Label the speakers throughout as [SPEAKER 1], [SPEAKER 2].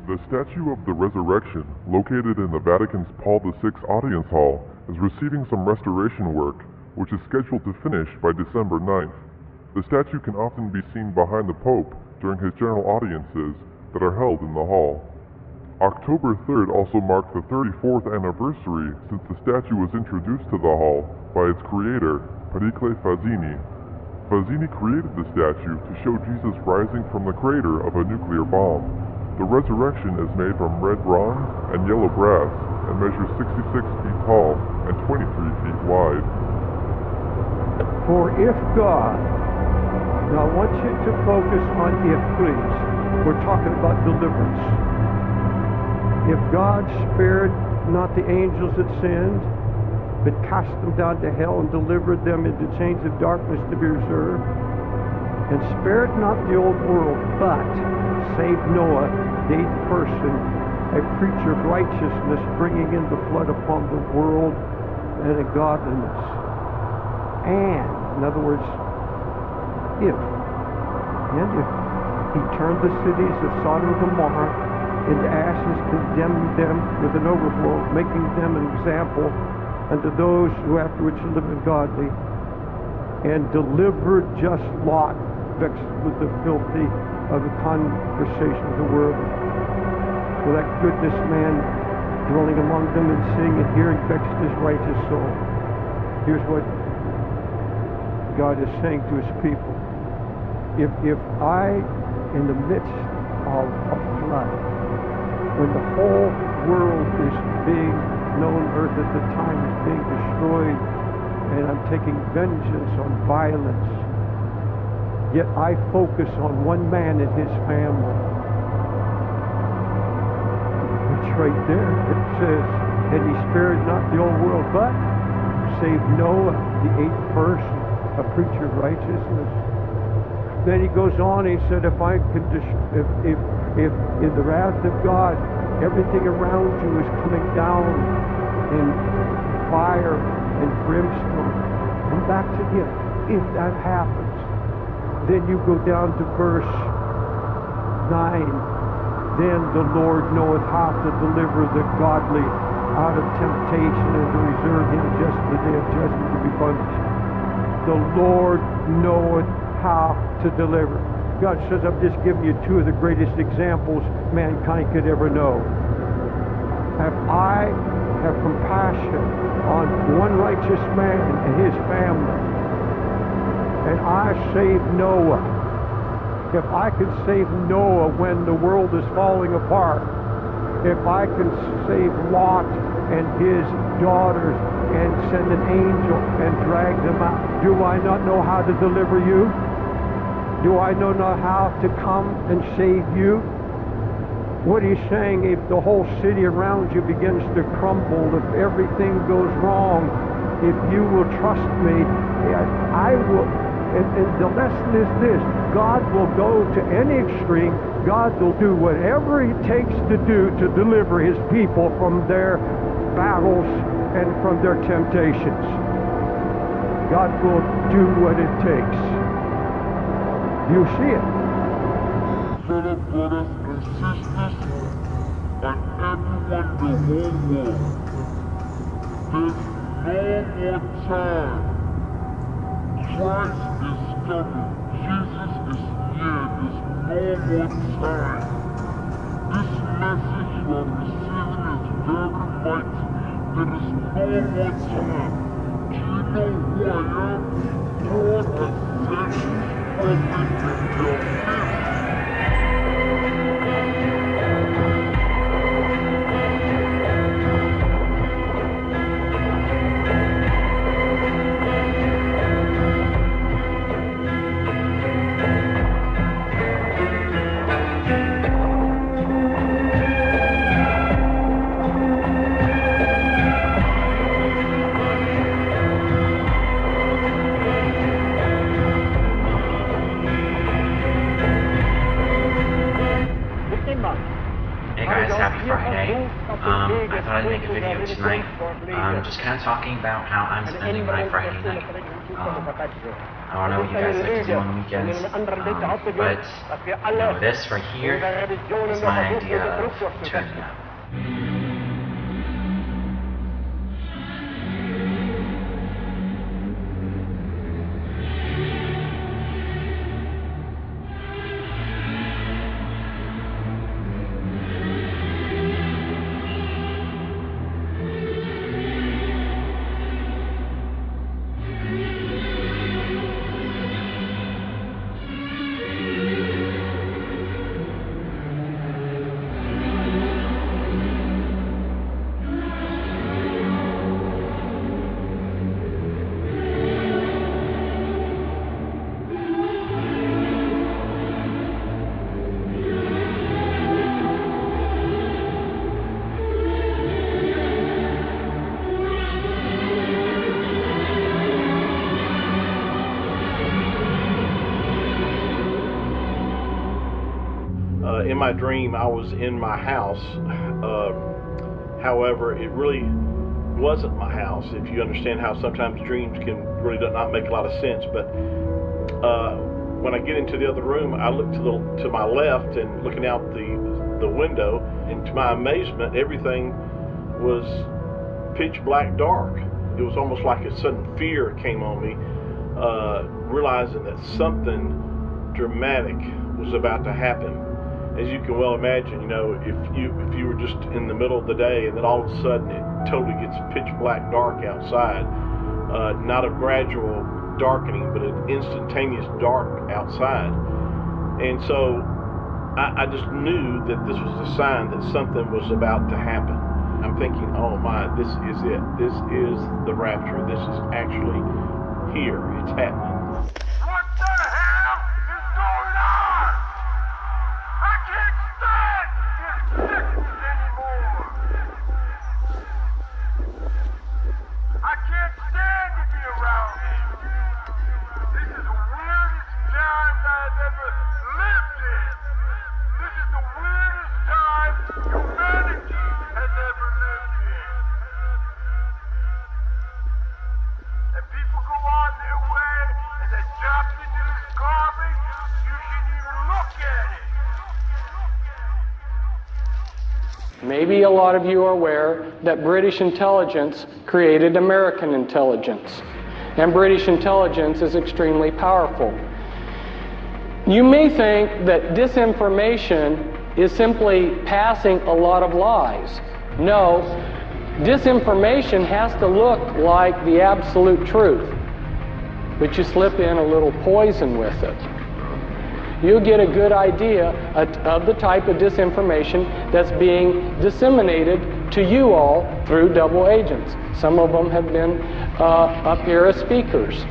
[SPEAKER 1] The statue of the Resurrection, located in the Vatican's Paul VI Audience Hall, is receiving some restoration work, which is scheduled to finish by December 9th. The statue can often be seen behind the Pope during his general audiences that are held in the hall. October 3rd also marked the 34th anniversary since the statue was introduced to the hall by its creator, Pericle Fazzini. Fazzini created the statue to show Jesus rising from the crater of a nuclear bomb. The resurrection is made from red bronze and yellow brass and measures 66 feet tall and 23 feet wide.
[SPEAKER 2] For if God, now I want you to focus on if, please. We're talking about deliverance. If God spared not the angels that sinned, but cast them down to hell and delivered them into chains of darkness to be reserved, and spared not the old world, but saved Noah, the eighth person, a preacher of righteousness, bringing in the flood upon the world and a godliness. And, in other words, if he turned the cities of Sodom and Gomorrah into ashes, condemned them with an overflow, making them an example unto those who afterwards shall live godly, and delivered just Lot, vexed with the filthy of the conversation of the world. For that goodness man dwelling among them and seeing and hearing vexed his righteous soul. Here's what God is saying to his people. If I, in the midst of a flood, when the whole world is being known, earth at the time is being destroyed, and I'm taking vengeance on violence, yet I focus on one man and his family. It's right there. It says, and he spared not the old world, but saved Noah, the eighth person, a preacher of righteousness. Then he goes on, he said, if I could, if in the wrath of God, everything around you is coming down in fire and brimstone, come back to him. If that happens, then you go down to verse 9. Then the Lord knoweth how to deliver the godly out of temptation and to reserve him just the day of judgment to be punished. The Lord knoweth how to deliver. God says, I've just given you two of the greatest examples mankind could ever know. If I have compassion on one righteous man and his family, and I save Noah, if I could save Noah when the world is falling apart, if I can save Lot and his daughters and send an angel and drag them out, do I not know how to deliver you? Do I know not how to come and save you? What he's saying, if the whole city around you begins to crumble, if everything goes wrong, if you will trust me, I will. And the lesson is this: God will go to any extreme. God will do whatever he takes to do to deliver his people from their battles and from their temptations. God will do what it takes. You see it.
[SPEAKER 1] Fellow brothers and sisters, and everyone the whole world, there's no more time. Christ is coming. Jesus is here. There's no more time. This message you are receiving is very mighty. There is no more time. Do you know who I am? God has sent his prophet in your midst.
[SPEAKER 3] Hey guys, happy Friday. I thought I'd make a video tonight, just kind of talking about how I'm spending my Friday night. I don't know what you guys like to do on the weekends, but you know, this right here is my idea of turning up.
[SPEAKER 4] In my dream, I was in my house. However, it really wasn't my house. If you understand how sometimes dreams can really not make a lot of sense. But when I get into the other room, I look to my left and looking out the window, and to my amazement, everything was pitch black dark. It was almost like a sudden fear came on me, realizing that something dramatic was about to happen. As you can well imagine, you know, if you were just in the middle of the day and then all of a sudden it totally gets pitch black dark outside, not a gradual darkening, but an instantaneous dark outside. And so I just knew that this was a sign that something was about to happen. I'm thinking, oh my, this is it. This is the rapture. This is actually here. It's happening.
[SPEAKER 5] What the hell is going on? I can't stand this sickness anymore. I can't stand to be around it. This is the weirdest times I've ever lived in. This is the weirdest time humanity has ever lived in. And people go on their way and they jump into this garbage. You shouldn't even look at it.
[SPEAKER 6] Maybe a lot of you are aware that British intelligence created American intelligence, and British intelligence is extremely powerful. You may think that disinformation is simply passing a lot of lies. No, disinformation has to look like the absolute truth, but you slip in a little poison with it. You'll get a good idea of the type of disinformation that's being disseminated to you all through double agents. Some of them have been up here as speakers.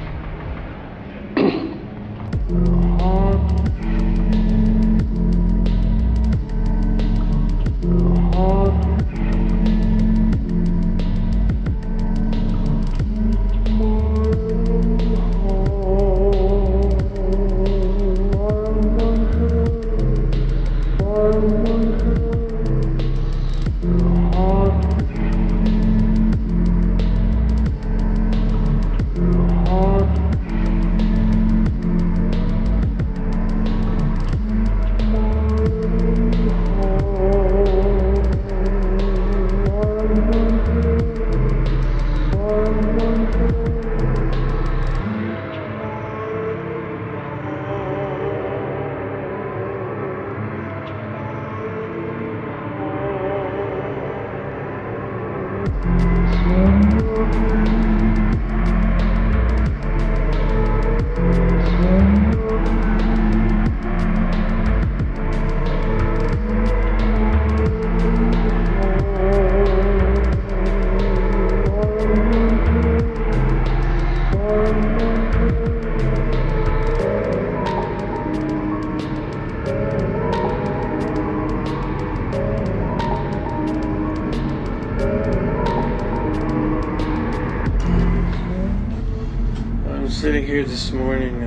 [SPEAKER 7] Sitting here this morning,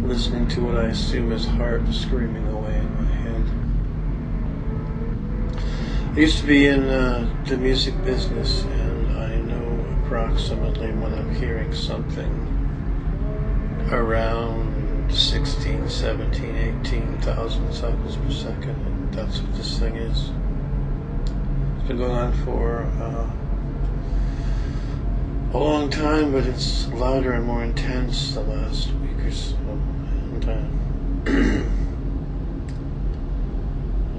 [SPEAKER 7] listening to what I assume is heart screaming away in my head. I used to be in the music business, and I know approximately when I'm hearing something around 16, 17, 18,000 cycles per second, and that's what this thing is. It's been going on for a long time, but it's louder and more intense the last week or so. And I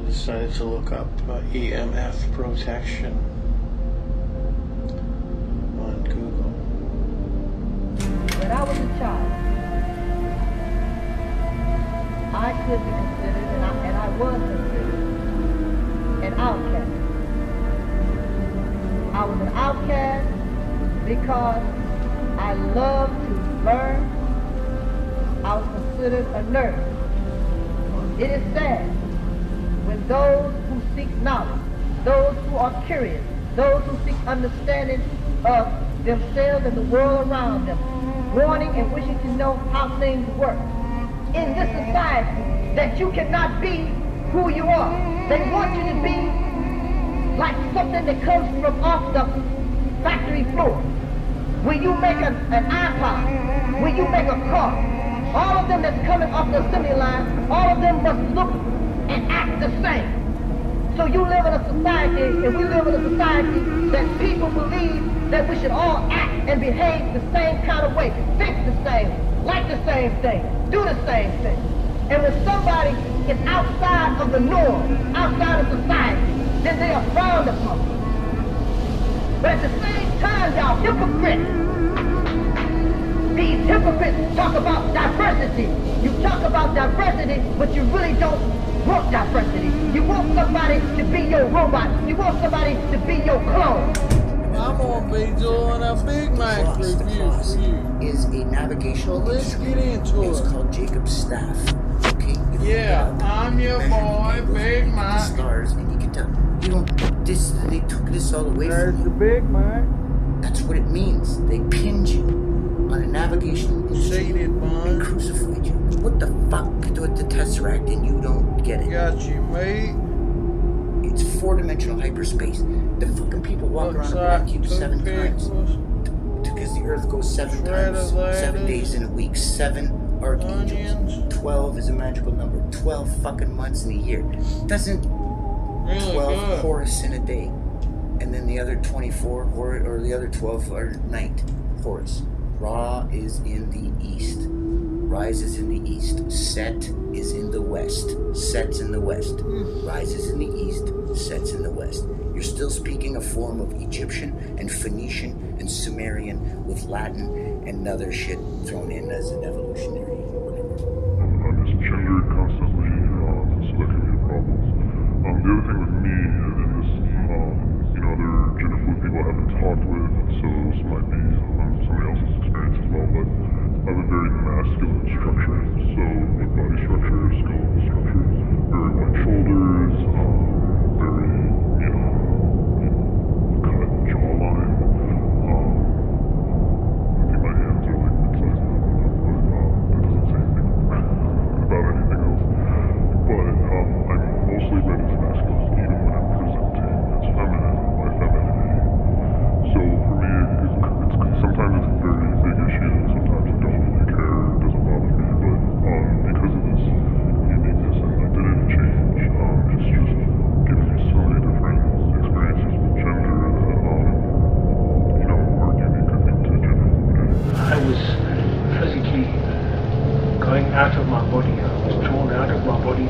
[SPEAKER 7] decided to look up EMF protection on Google.
[SPEAKER 8] When I was a child, I could be considered, and I was considered, an outcast. I was an outcast because I loved to learn. I was considered a nerd. It is sad when those who seek knowledge, those who are curious, those who seek understanding of themselves and the world around them, wanting and wishing to know how things work. In this society, that you cannot be who you are. They want you to be like something that comes from off the factory floor. When you make an iPod, when you make a car, all of them that's coming off the assembly line, all of them must look and act the same. So you live in a society, and we live in a society that people believe that we should all act and behave the same kind of way, think the same, like the same thing, do the same thing. And when somebody is outside of the norm, outside of society, then they are frowned upon. But at the same time, y'all hypocrites, these hypocrites talk about diversity. You talk about diversity, but you really don't want diversity. You want somebody to be your robot. You want somebody to be your clone.
[SPEAKER 9] I'm gonna be doing a Big Mac review for you.
[SPEAKER 10] Is a navigational
[SPEAKER 9] Let's get into
[SPEAKER 10] It's
[SPEAKER 9] it.
[SPEAKER 10] called Jacob's staff. Okay.
[SPEAKER 9] Yeah, I'm your boy, Big Mac.
[SPEAKER 10] Stars, and you can tell. You don't. This. They took this all away
[SPEAKER 2] There's
[SPEAKER 10] from
[SPEAKER 2] the
[SPEAKER 10] you.
[SPEAKER 2] Big Mac.
[SPEAKER 10] That's what it means. They pinned you on a navigational
[SPEAKER 9] Shaded
[SPEAKER 10] and
[SPEAKER 9] bun.
[SPEAKER 10] crucified you. What the fuck with the Tesseract, and you don't get it?
[SPEAKER 9] Got you, mate.
[SPEAKER 10] It's four-dimensional hyperspace. The fucking people walk
[SPEAKER 9] Looks
[SPEAKER 10] around a
[SPEAKER 9] like
[SPEAKER 10] black cube
[SPEAKER 9] two
[SPEAKER 10] 7 times.
[SPEAKER 9] pickles.
[SPEAKER 10] Because the Earth goes 7
[SPEAKER 9] Shredded
[SPEAKER 10] times, 7
[SPEAKER 9] lettuce.
[SPEAKER 10] days in a week, 7 archangels.
[SPEAKER 9] Onions.
[SPEAKER 10] 12 is a magical number. 12 fucking months in a year. Doesn't
[SPEAKER 9] Really
[SPEAKER 10] 12
[SPEAKER 9] good.
[SPEAKER 10] Horus in a day, and then the other 24 or the other 12 are night Horus. Ra is in the east. Rise is in the east. Set is in the west. Sets in the west. Rises in the east. Sets in the west. You're still speaking a form of Egyptian and Phoenician and Sumerian with Latin and other shit thrown in as an evolutionary whatever.
[SPEAKER 1] I'm just gendered constantly, so that can be a problem. The other thing with me and this, other gender fluid people I haven't talked with, so this might be somebody else's experience as well, but I have a very masculine structure, so with body structure, skull structure, very wide shoulders, very, cut jawline. I think my hands are like mid-sized enough, but that doesn't say anything about anything else. But I'm mostly read as masculine, even when I'm presenting as feminine, my femininity. So for me, it's sometimes it's a very big issue, and sometimes I don't really care, it doesn't bother me, but because of this uniqueness and identity change, it's just given me so many different experiences with gender that, are unique, I think, to gender fluidity.
[SPEAKER 11] I was physically going out of my body. I was drawn out of my body.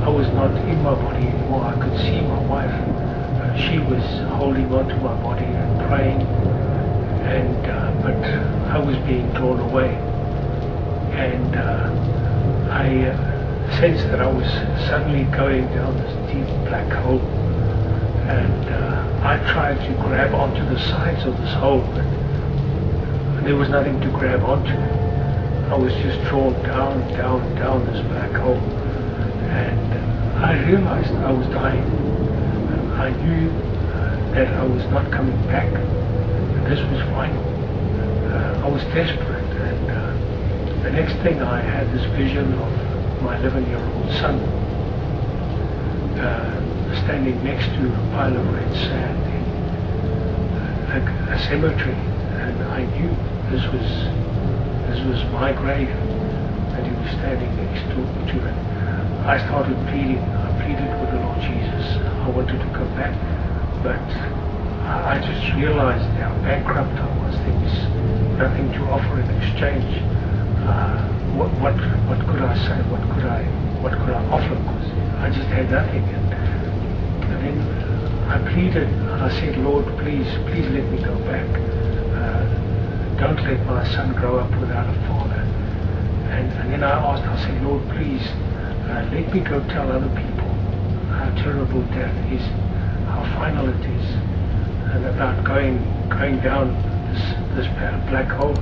[SPEAKER 11] I was not in my body anymore. I could see my wife. She was holding on to my body and praying, but I was being drawn away. And I sensed that I was suddenly going down this deep black hole. And I tried to grab onto the sides of this hole, but there was nothing to grab onto. I was just drawn down this black hole. And I realized I was dying. I knew that I was not coming back. And this was final. I was desperate. And the next thing I had this vision of my 11-year-old son standing next to a pile of red sand in a cemetery. And I knew this was this was my grave, and he was standing next to it. I started pleading. I pleaded with the Lord Jesus. I wanted to come back, but I just realized how bankrupt I was. There was nothing to offer in exchange. What could I say? What could I offer? Because I just had nothing. And then I pleaded. I said, Lord, please let me go back. Don't let my son grow up without a father. And then I asked, I said, Lord, please let me go tell other people how terrible death is, how final it is, and about going down this black hole.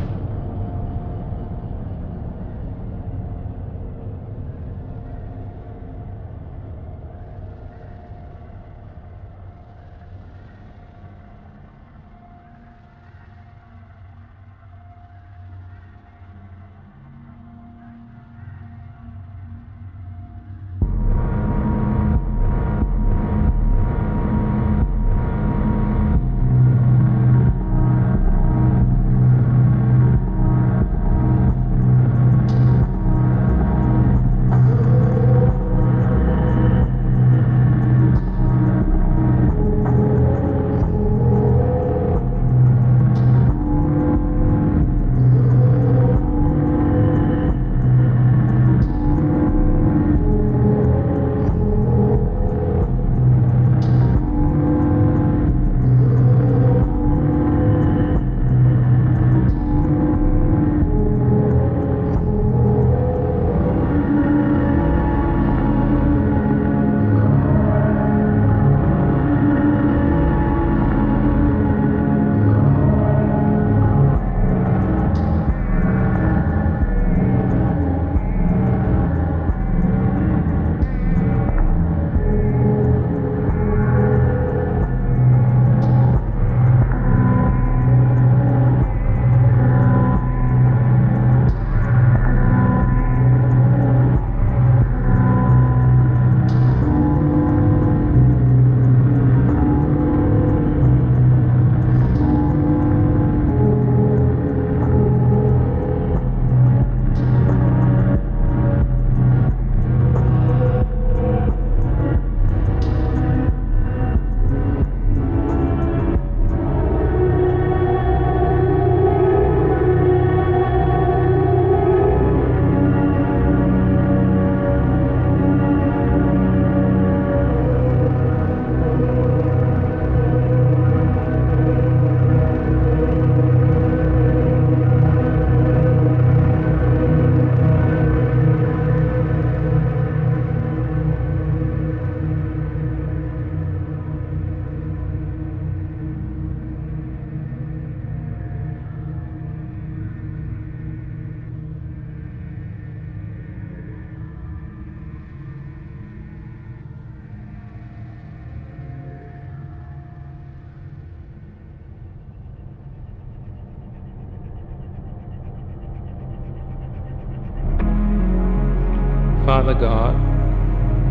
[SPEAKER 12] Father God,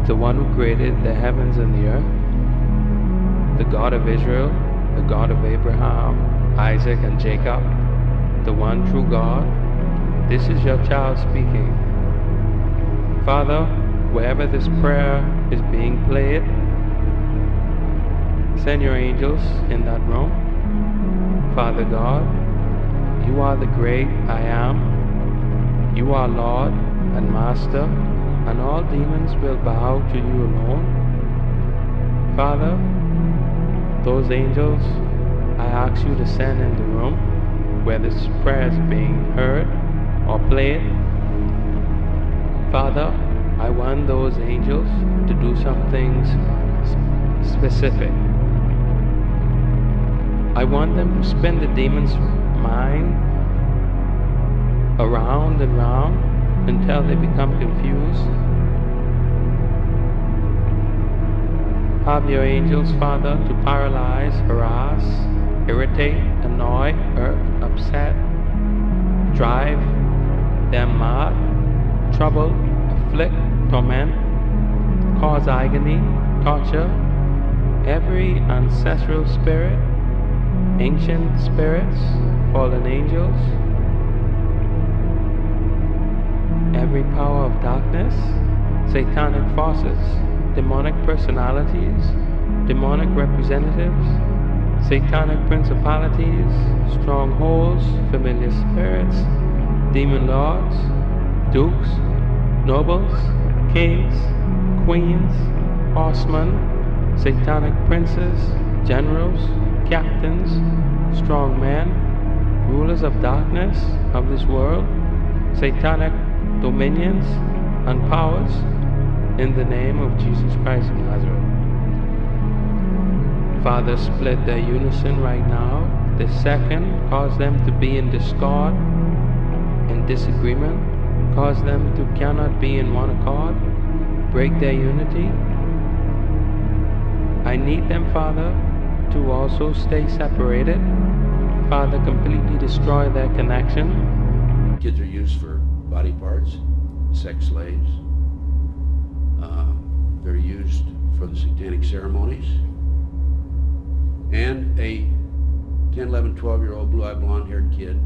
[SPEAKER 12] the one who created the heavens and the earth, the God of Israel, the God of Abraham, Isaac, and Jacob, the one true God, this is your child speaking. Father, wherever this prayer is being played, send your angels in that room. Father God, you are the great I am. You are Lord and Master, and all demons will bow to you alone. Father, those angels, I ask you to send in the room where this prayer is being heard or played. Father, I want those angels to do some things specific. I want them to spin the demon's mind around and round until they become confused. Have your angels, Father, to paralyze, harass, irritate, annoy, irk, upset, drive them mad, trouble, afflict, torment, cause agony, torture, every ancestral spirit, ancient spirits, fallen angels, every power of darkness, satanic forces, demonic personalities, demonic representatives, satanic principalities, strongholds, familiar spirits, demon lords, dukes, nobles, kings, queens, horsemen, satanic princes, generals, captains, strong men, rulers of darkness of this world, satanic dominions and powers, in the name of Jesus Christ of Nazareth. Father, split their unison right now. The second, cause them to be in discord, in disagreement, cause them to cannot be in one accord, break their unity. I need them, Father, to also stay separated. Father, completely destroy their connection.
[SPEAKER 13] Kids are used for body parts, sex slaves. They're used for the satanic ceremonies. And a 10, 11, 12-year-old blue-eyed, blonde-haired kid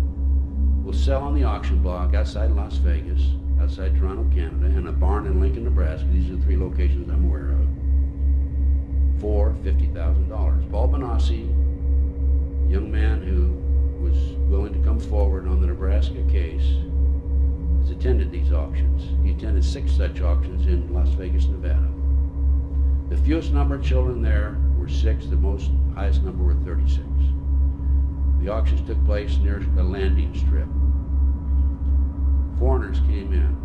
[SPEAKER 13] will sell on the auction block outside Las Vegas, outside Toronto, Canada, and a barn in Lincoln, Nebraska. These are the 3 locations I'm aware of. For $50,000. Paul Benassi, young man who was willing to come forward on the Nebraska case, has attended these auctions. He attended 6 such auctions in Las Vegas, Nevada. The fewest number of children there were 6, the highest number were 36. The auctions took place near a landing strip. Foreigners came in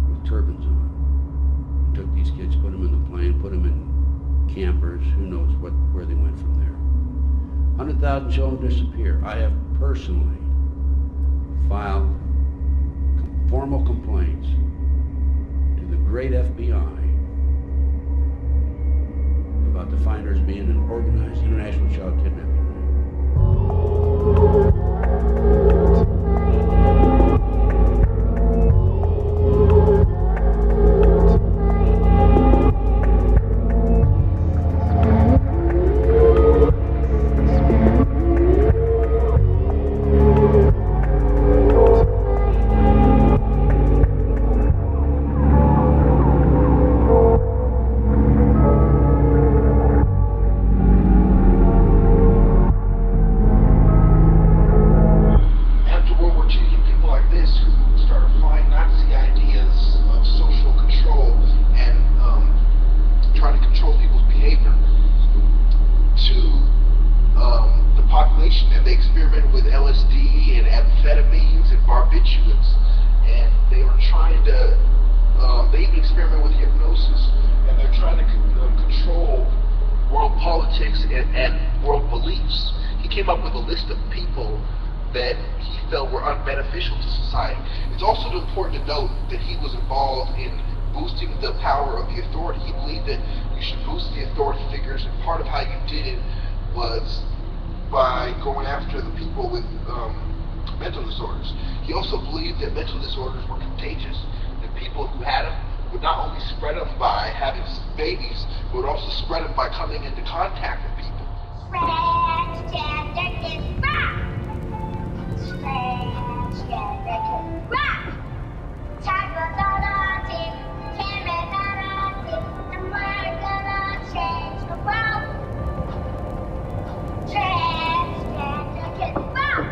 [SPEAKER 13] with turbans on, and took these kids, put them in the plane, put them in campers, who knows where they went from there. 100,000 children disappear. I have personally filed formal complaints to the great FBI about the finders being an organized international child kidnapping.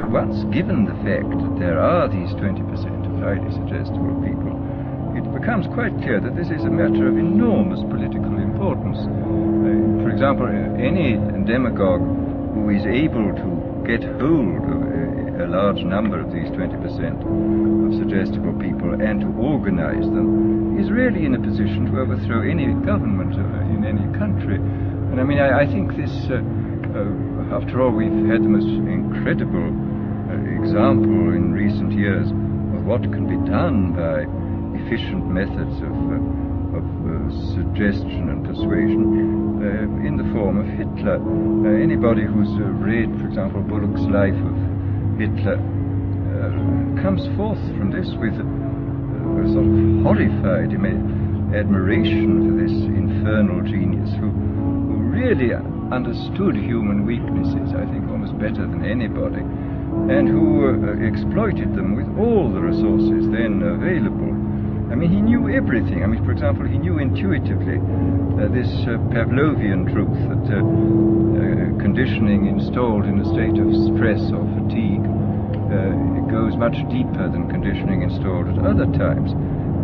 [SPEAKER 14] Once given the fact that there are these 20% of highly suggestible people, it becomes quite clear that this is a matter of enormous political importance. For example, any demagogue who is able to get hold of a large number of these 20% of suggestible people and to organize them is really in a position to overthrow any government in any country. And I mean, I think this, after all, we've had the most incredible example in recent years of what can be done by efficient methods of suggestion and persuasion in the form of Hitler. Anybody who's read, for example, Bullock's Life of Hitler comes forth from this with a sort of horrified admiration for this infernal genius who really understood human weaknesses, I think, almost better than anybody. and who exploited them with all the resources then available. I mean, he knew everything. I mean, for example, he knew intuitively this Pavlovian truth that conditioning installed in a state of stress or fatigue it goes much deeper than conditioning installed at other times.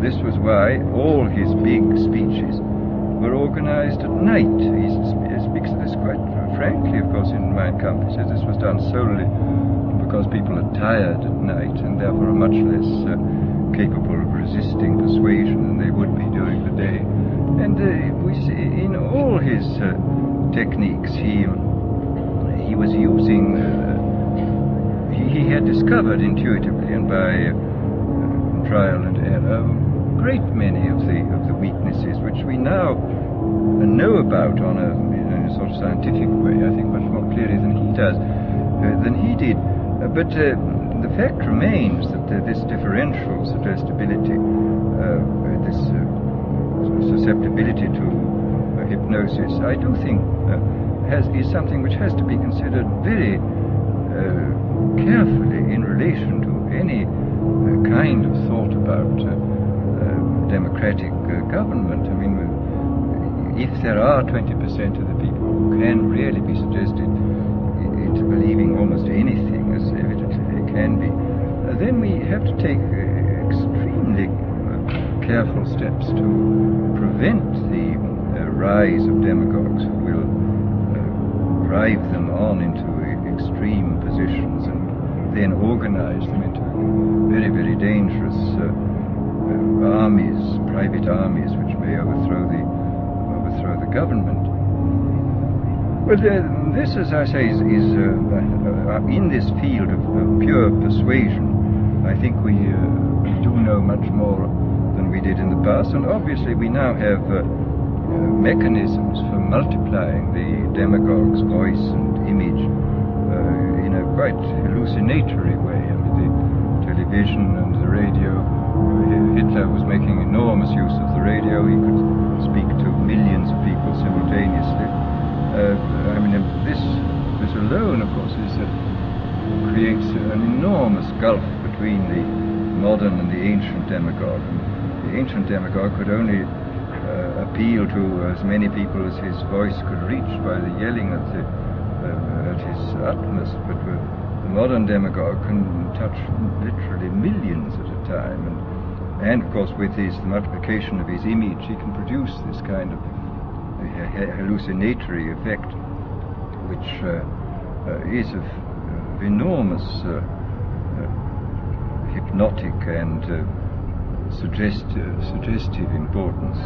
[SPEAKER 14] This was why all his big speeches were organized at night. He speaks of this quite frankly, of course, in Mein Kampf. He says this was done solely because people are tired at night and therefore are much less capable of resisting persuasion than they would be during the day. And we see in all his techniques, he was using, he had discovered intuitively and by trial and error a great many of the weaknesses which we now know about in a sort of scientific way, I think much more clearly than he does, than he did. But the fact remains that this differential suggestibility, this susceptibility to hypnosis, I do think is something which has to be considered very carefully in relation to any kind of thought about democratic government. I mean, if there are 20% of the people who can really be suggested into believing almost anything, as evidently they can be, then we have to take extremely careful steps to prevent the rise of demagogues who will drive them on into extreme positions and then organize them into very, very dangerous armies, private armies, which may overthrow the government. But this, as I say, is in this field of pure persuasion. I think we do know much more than we did in the past, and obviously we now have mechanisms for multiplying the demagogue's voice and image in a quite hallucinatory way. I mean, the television and the radio. Hitler was making enormous use of the radio. He could speak to millions of people simultaneously. I mean, this alone, of course, creates an enormous gulf between the modern and the ancient demagogue. And the ancient demagogue could only appeal to as many people as his voice could reach by the yelling at his utmost, but the modern demagogue can touch literally millions at a time, and of course with the multiplication of his image he can produce this kind of hallucinatory effect, which is of enormous hypnotic and suggestive importance.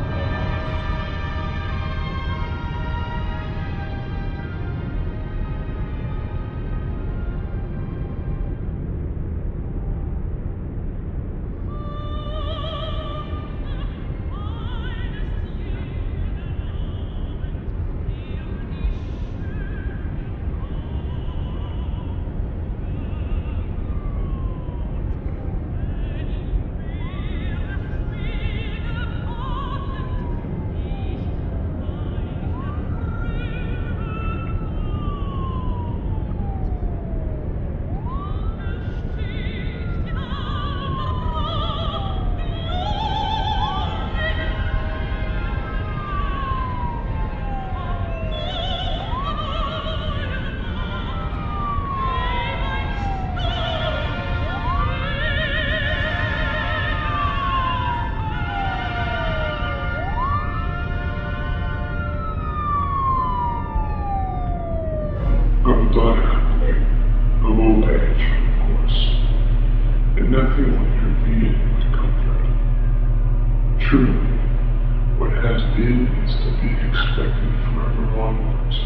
[SPEAKER 5] I'm glad I made a low badge, of course, and nothing will intervene with comfort. Truly, what has been is to be expected forever onwards.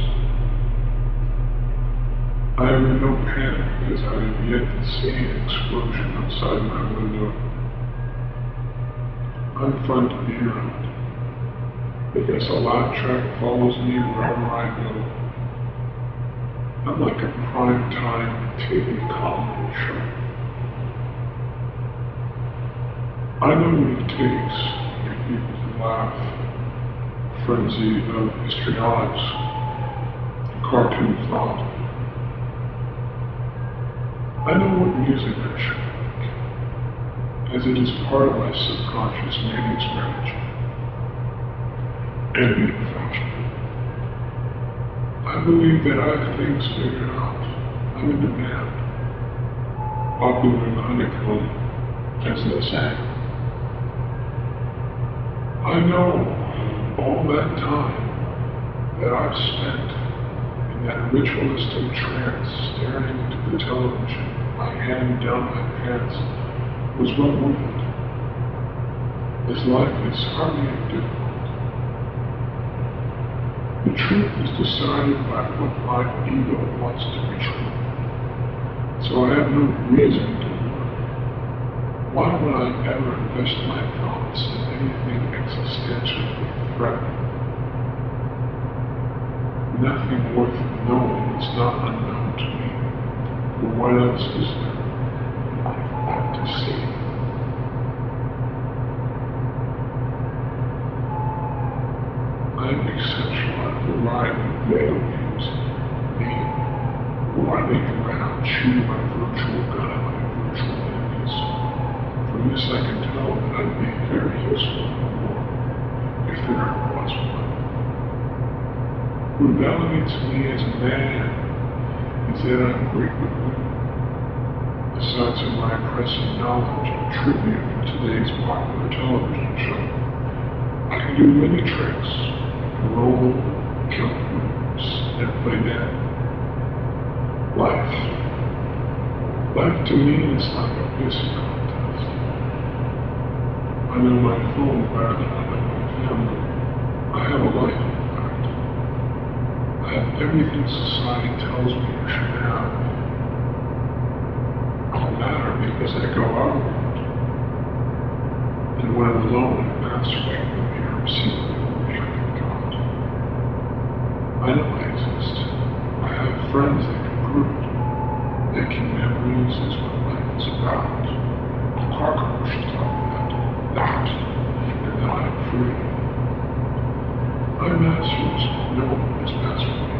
[SPEAKER 5] I am in no panic as I have yet to see an explosion outside my window. I'm fun to be around. I guess a laugh track follows me wherever I go. I'm like a prime-time TV comedy show. I know what it takes to get people to laugh. Frenzy of histrionics, cartoon thought. I know what music I should like, as it is part of my subconscious media strategy. And being fashionable. I believe that I have things figured out. I'm in demand. Popular and honeycomb, as they say. I know all that time that I've spent in that ritualistic trance, staring into the television, my hand down my pants, was well worth it. This life is hardly difficult. The truth is decided by what my ego wants to be true. So I have no reason to worry. Why would I ever invest my thoughts in anything existentially threatening? Nothing worth knowing is not unknown to me. But what else is there? I've got to see. I'm essential at a variety of veiled games, meaning running around shooting my virtual gun at my virtual enemies. From this I can tell that I'd be very useful in the war, if there ever was one. What validates me as a man is that I'm great with women. Aside from my impressive knowledge and trivia from today's popular television show, I can do many tricks, roll, jump moves, and play dead. Life to me is like a pissing contest. I know my phone better than I know my family. I have a life, in fact. I have everything society tells me I should have. I'll matter because I go outward. And when I'm alone and masturbating with me, I'm secretly worshiping God. I know I exist. I have friends that can prove it. Making memories is what life is about. The car commercials taught me that, and that I am free. My masters, no one is master me.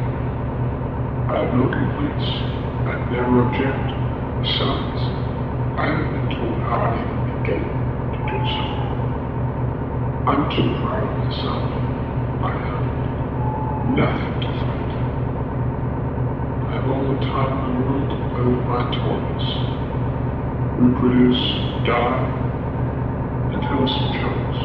[SPEAKER 5] I have no complaints. I never object. Besides, I haven't been told how I even begin to do so. I'm too proud of myself. I have nothing to fight. I have all the time in the world to play with my toys, reproduce, die, and tell some jokes.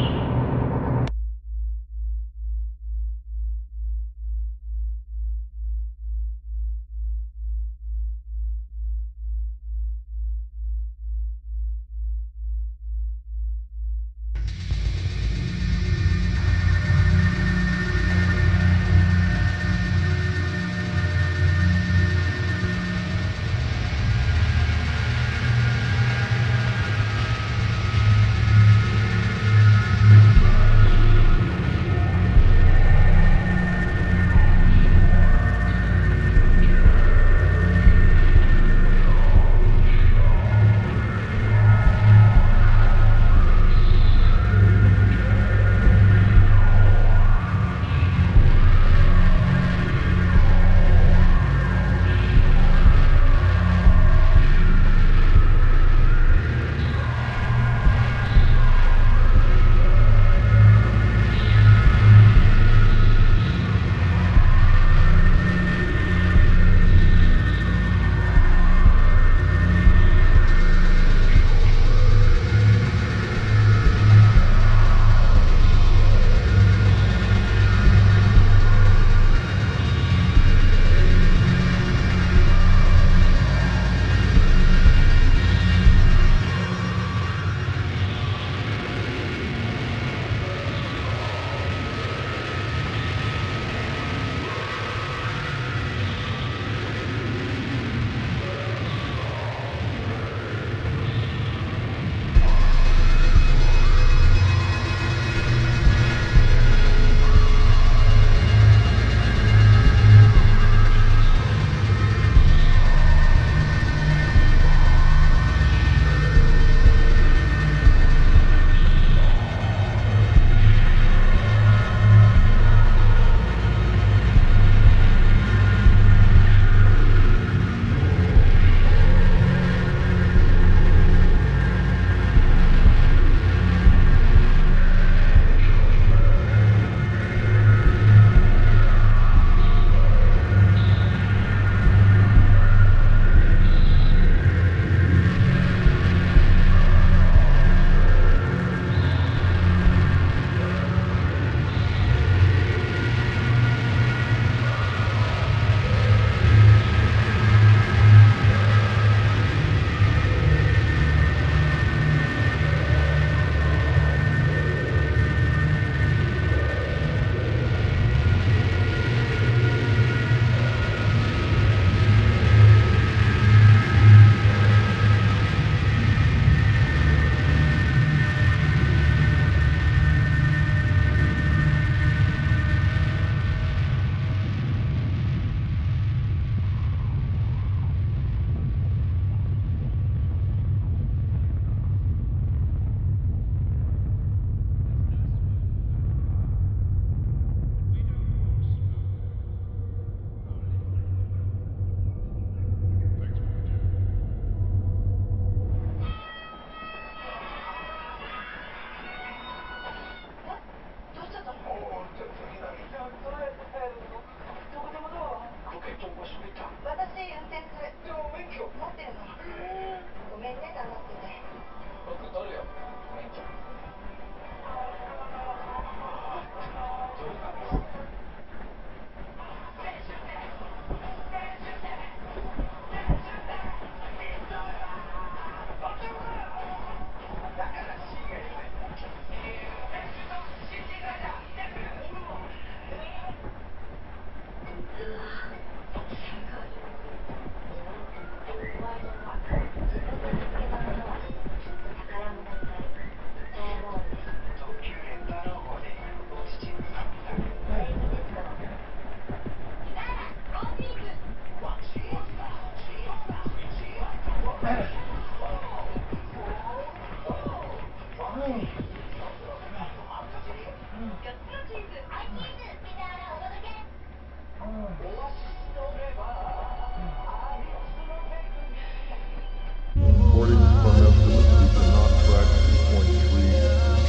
[SPEAKER 1] According to some estimates, we cannot track $2.3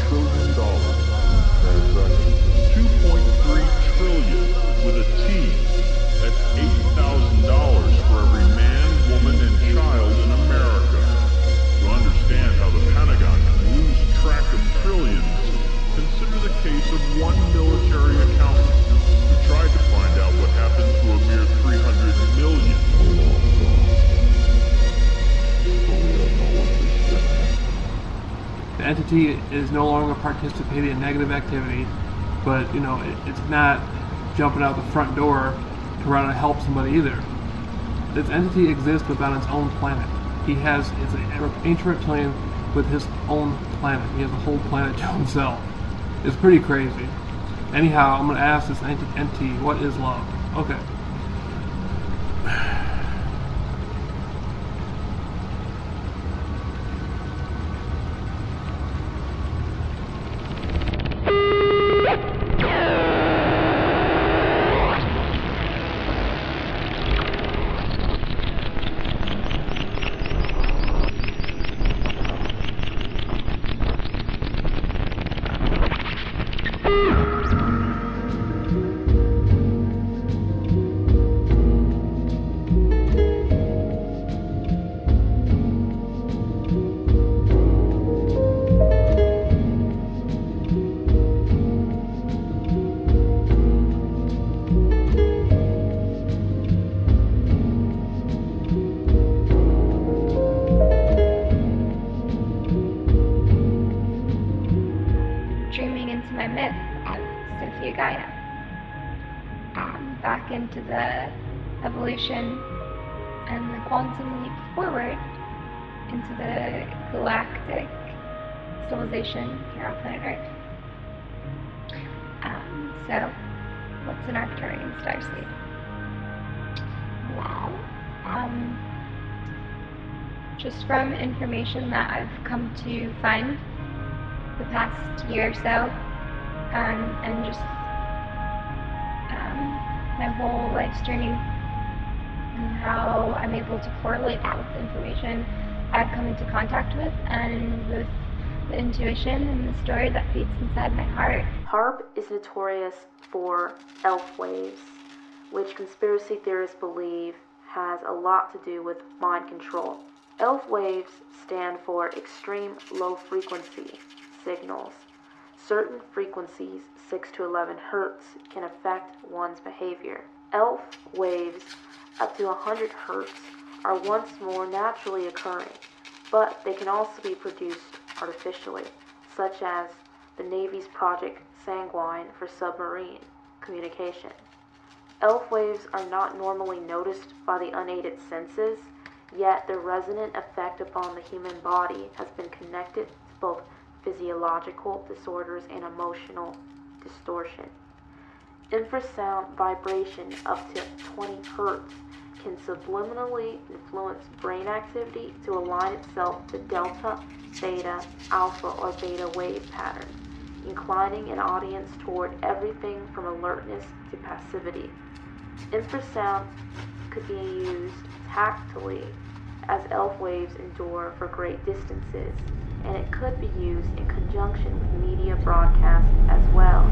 [SPEAKER 1] trillion transactions.
[SPEAKER 15] 2.3 trillion with a T. That's $8,000 for every man, woman, and child in America. To understand how the Pentagon can lose track of trillions, consider the case of one military accountant who tried to find out what happened to a mere 300 million.
[SPEAKER 16] The entity is no longer participating in negative activity, but it's not jumping out the front door to run to help somebody either. This entity exists without its own planet. It's an ancient reptilian with his own planet. He has a whole planet to himself. It's pretty crazy. Anyhow, I'm going to ask this entity, what is love? Okay.
[SPEAKER 17] Back into the evolution and the quantum leap forward into the galactic civilization here on planet Earth. So, what's an Arcturian starseed? Wow. Just from information that I've come to find the past year or so, and just my whole life's journey and how I'm able to correlate that with the information I've come into contact with and with the intuition and the story that beats inside my heart.
[SPEAKER 18] HAARP is notorious for elf waves, which conspiracy theorists believe has a lot to do with mind control. Elf waves stand for extreme low frequency signals. Certain frequencies, 6 to 11 hertz, can affect one's behavior. Elf waves up to 100 hertz are once more naturally occurring, but they can also be produced artificially, such as the Navy's Project Sanguine for submarine communication. Elf waves are not normally noticed by the unaided senses, yet their resonant effect upon the human body has been connected to both physiological disorders and emotional distortion. Infrasound vibration up to 20 hertz can subliminally influence brain activity to align itself to delta, theta, alpha, or beta wave patterns, inclining an audience toward everything from alertness to passivity. Infrasound could be used tactily as elf waves endure for great distances, and it could be used in conjunction with media broadcasts as well.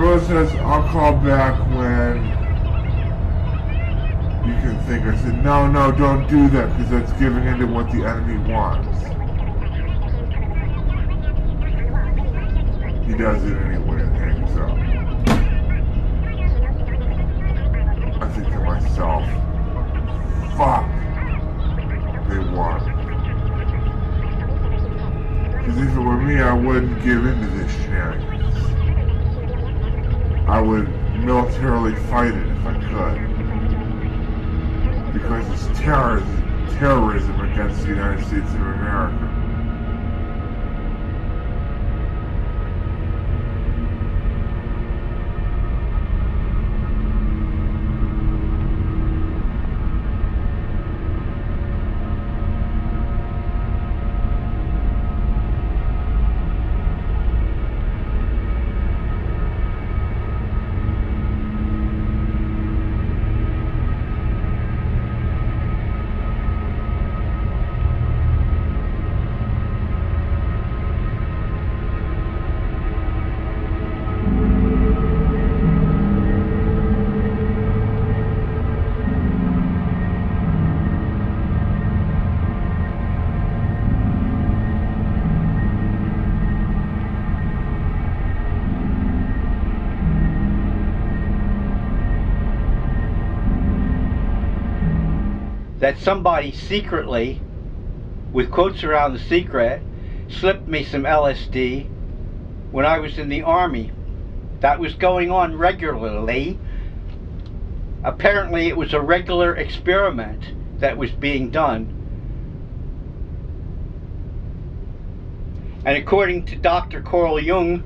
[SPEAKER 19] brother says, I'll call back when you can think. I said, no, don't do that, because that's giving in to what the enemy wants. He does it anyway and hangs up. I think to myself, fuck, they won. Because if it were me, I wouldn't give in to this shenanigans. I would militarily fight it if I could. Because it's terrorism against the United States of America.
[SPEAKER 20] That somebody secretly, with quotes around the secret, slipped me some LSD when I was in the Army. That was going on regularly. Apparently it was a regular experiment that was being done. And according to Dr. Carl Jung,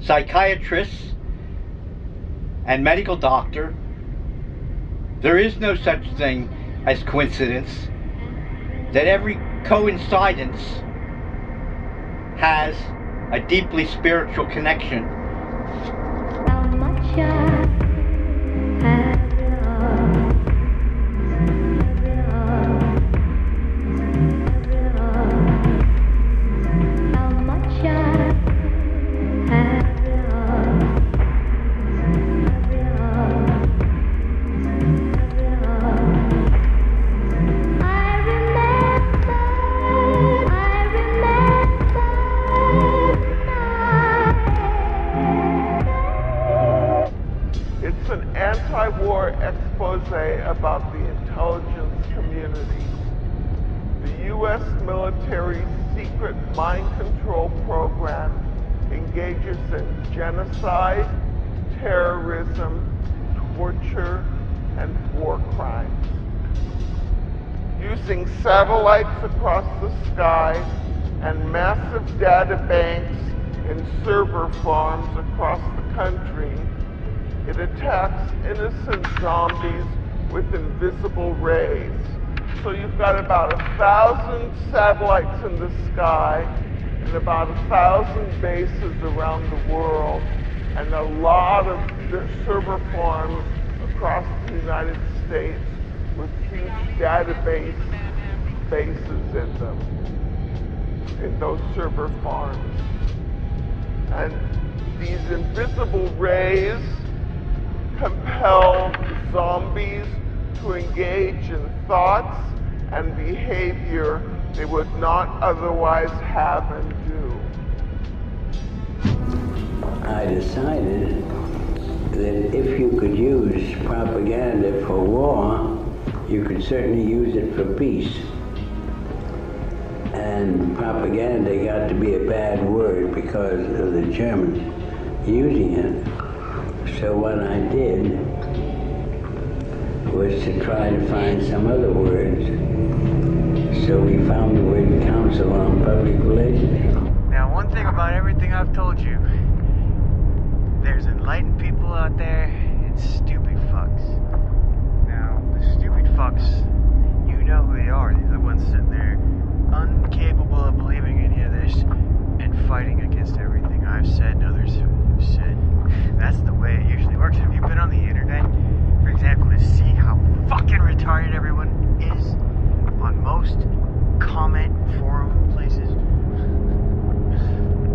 [SPEAKER 20] psychiatrist and medical doctor, there is no such thing as coincidence, that every coincidence has a deeply spiritual connection.
[SPEAKER 5] Anti-war expose about the intelligence community. The U.S. military's secret mind control program engages in genocide, terrorism, torture, and war crimes. Using satellites across the sky and massive data banks in server farms across the country, it attacks innocent zombies with invisible rays. So you've got about 1,000 satellites in the sky and about 1,000 bases around the world and a lot of server farms across the United States with huge database bases in them, in those server farms. And these invisible rays compel zombies to engage in thoughts and behavior they would not otherwise have and do.
[SPEAKER 21] I decided that if you could use propaganda for war, you could certainly use it for peace. And propaganda got to be a bad word because of the Germans using it. So what I did was to try to find some other words. So we found the word council on public relations.
[SPEAKER 22] Now, one thing about everything I've told you, there's enlightened people out there and stupid fucks. Now, the stupid fucks, you know who they are. They're the ones sitting there incapable of believing any of this and fighting against everything I've said and others have said. That's the way it usually works. Have you been on the internet, for example, to see how fucking retarded everyone is on most comment forum places?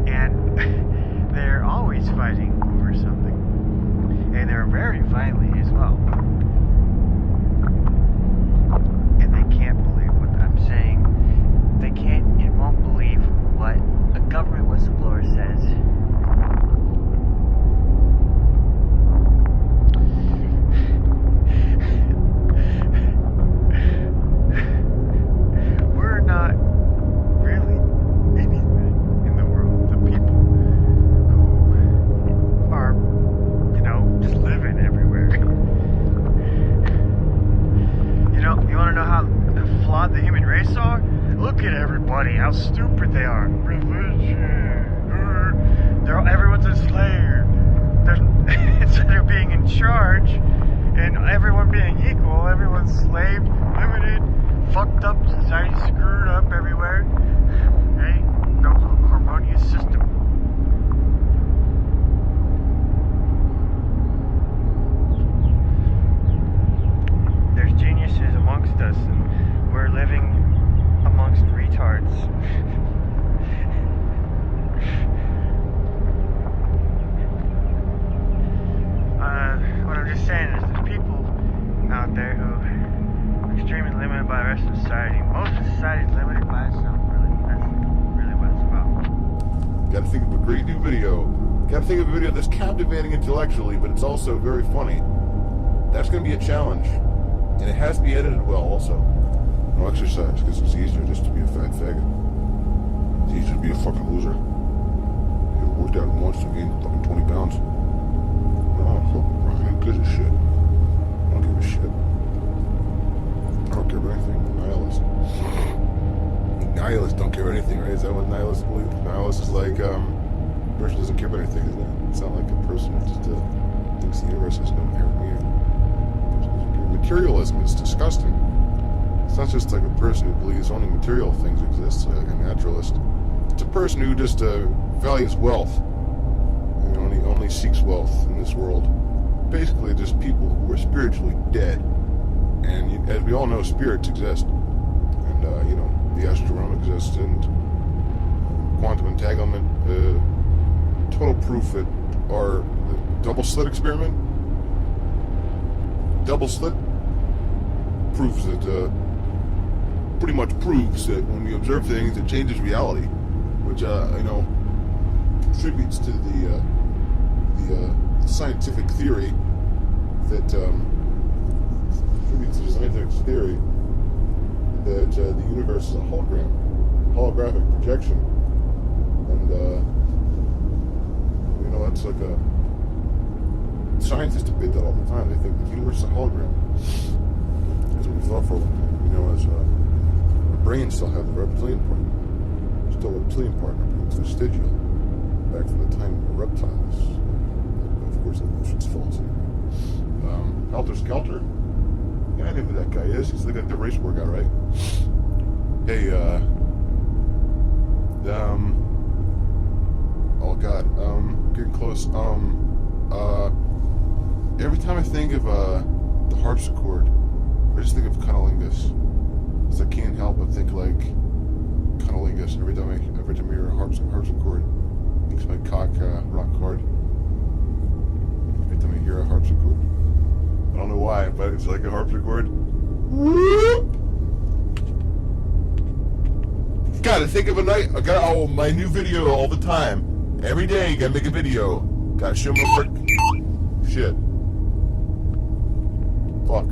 [SPEAKER 22] And they're always very violently as well. And they can't believe what I'm saying. They can't and won't believe what a government whistleblower says. We're not really anything in the world. The people who are, just living everywhere. You want to know how flawed the human race are? Look at everybody, how stupid they are. Religion. Everyone's enslaved. Instead of being in charge and everyone being equal, everyone's slaved, limited, fucked up, society screwed up everywhere. Right? No harmonious system. There's geniuses amongst us, and we're living amongst retards. What I'm just saying is there's people out there who are extremely limited by the rest of society. Most of society is limited by itself, really. That's really what it's about.
[SPEAKER 3] Gotta think of a great new video. Gotta think of a video that's captivating intellectually, but it's also very funny. That's gonna be a challenge. And it has to be edited well, also. No exercise, because it's easier just to be a fat faggot. It's easier to be a fucking loser. You worked out once to gain fucking 20 pounds. No, who gives a shit? I don't give a shit. I don't care about anything. Nihilist. Nihilists don't care about anything, right? Is that what nihilists believe? Nihilist is like, a person doesn't care about anything, isn't it? It's not like a person who just thinks the universe has no inherent meaning. Materialism is disgusting. It's not just like a person who believes only material things exist, like a naturalist. It's a person who just values wealth and only seeks wealth in this world. Basically, just people who are spiritually dead. And as we all know, spirits exist. And, the astral realm exists, and quantum entanglement, total proof that our double slit experiment, double slit proves that, pretty much proves that when we observe things, it changes reality, which, contributes to the scientific theory that, the universe is a holographic projection, and, that's like scientists debate that all the time. They think the universe is a hologram. That's what we thought for a long time. As our brains still have the reptilian part. Still a reptilian part. It's vestigial. Back from the time of the reptiles. Of course, evolution's false anyway. Helter Skelter. Yeah, I know who that guy is. He's the race war guy, right? Hey, oh god, getting close. Every time I think of the harpsichord, I just think of cunnilingus. Because I can't help but think like cunnilingus every time I hear a harpsichord. It makes my cock rock hard. Every time I hear a harpsichord. I don't know why, but it's like a harpsichord. Gotta think of a night. My new video all the time. Every day, gotta make a video. Gotta show my work. Shit. Fuck.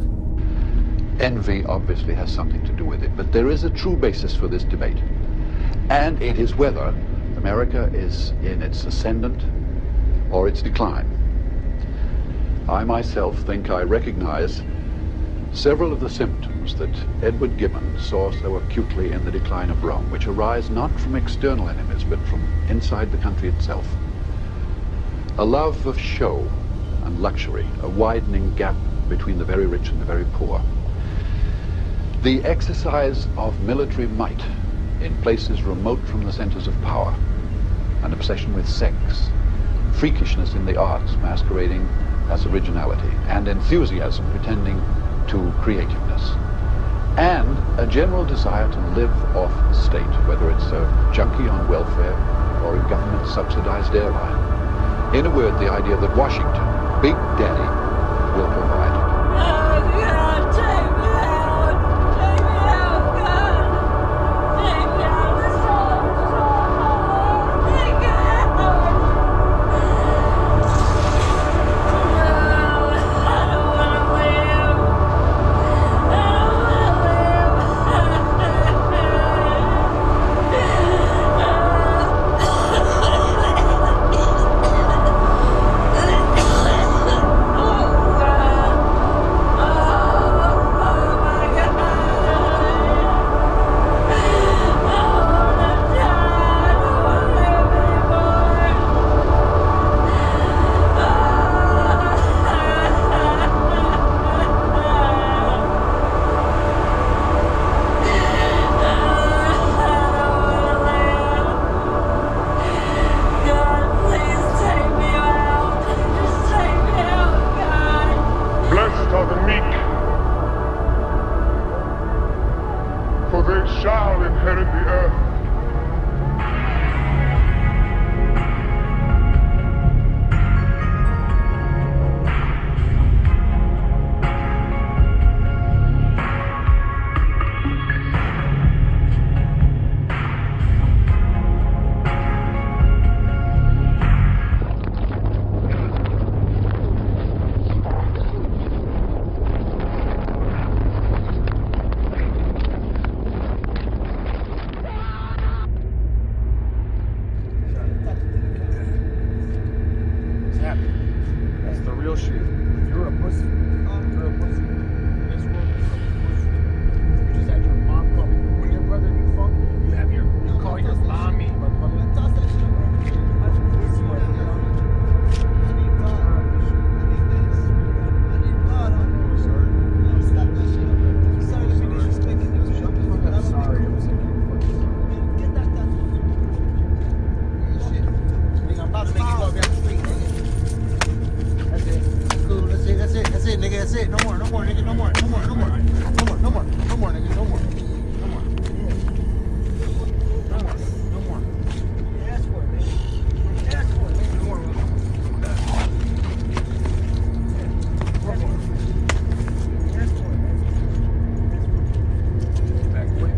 [SPEAKER 4] Envy obviously has something to do with it, but there is a true basis for this debate. And it is whether America is in its ascendant or its decline. I myself think I recognize several of the symptoms that Edward Gibbon saw so acutely in the decline of Rome, which arise not from external enemies, but from inside the country itself. A love of show and luxury, a widening gap between the very rich and the very poor. The exercise of military might in places remote from the centers of power, an obsession with sex, freakishness in the arts masquerading as originality, and enthusiasm pretending to creativeness, and a general desire to live off the state, whether it's a junkie on welfare or a government-subsidized airline. In a word, the idea that Washington, Big Daddy, will provide.
[SPEAKER 5] Blessed are the meek, for they shall inherit the earth.
[SPEAKER 2] That's the real shit. You're a pussy. You're a pussy. This world is a pussy. You just had your mom call me. When your brother be fucked, you call your mommy, motherfucker. That's it, nigga. That's it. No more, nigga. No more, nigga. No more. No more. Ask for it, nigga. Ask for it, nigga. No more. Ask for it. Back quick.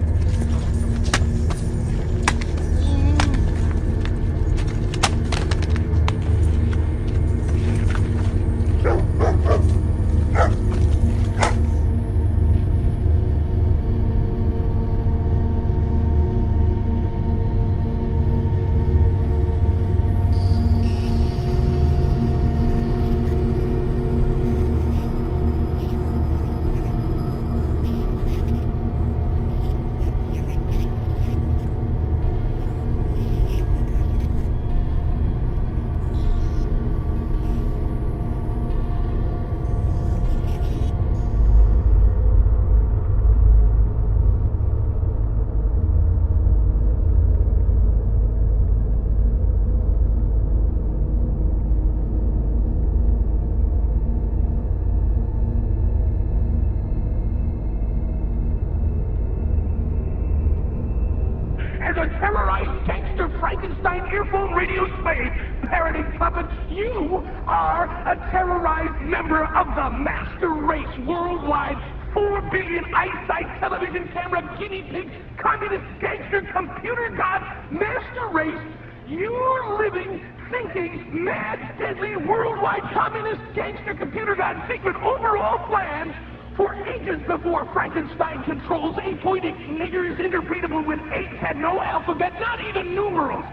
[SPEAKER 5] As a terrorized gangster Frankenstein earphone radio slave parody puppet, you are a terrorized member of the master race worldwide, 4 billion eyesight television camera guinea pig communist gangster computer god master race. You're living, thinking, mad, deadly, worldwide communist gangster computer god secret overall plan for ages before Frankenstein controls 8.8 niggers interbreedable with 8 had no alphabet, not even numerals.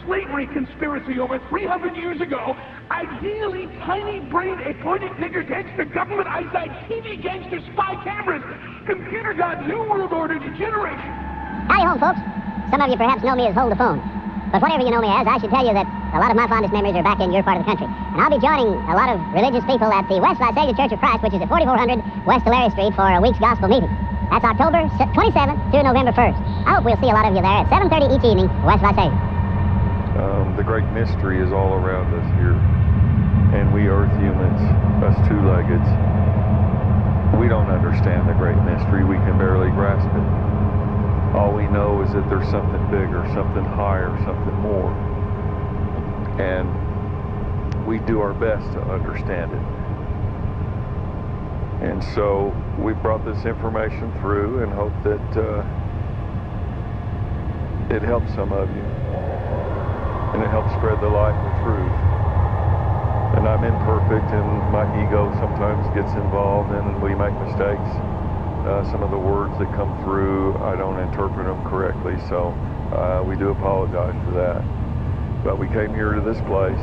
[SPEAKER 5] Slavery conspiracy over 300 years ago. Ideally, tiny-brained 8.8 nigger gangster government eyesight TV gangster spy cameras. Computer god new world order degeneration.
[SPEAKER 6] Howdy home, folks. Some of you perhaps know me as Hold the Phone. But whatever you know me as, I should tell you that a lot of my fondest memories are back in your part of the country. And I'll be joining a lot of religious people at the West Las Vegas Church of Christ, which is at 4400 West Tulare Street for a week's gospel meeting. That's October 27th through November 1st. I hope we'll see a lot of you there at 7:30 each evening, West Las Vegas.
[SPEAKER 7] The great mystery is all around us here. And we earth humans, us two-leggeds, we don't understand the great mystery. We can barely grasp it. All we know is that there's something bigger, something higher, something more. And we do our best to understand it. And so we brought this information through and hope that it helps some of you. And it helps spread the light and the truth. And I'm imperfect, and my ego sometimes gets involved, and we make mistakes. Some of the words that come through, I don't interpret them correctly, so we do apologize for that. But we came here to this place,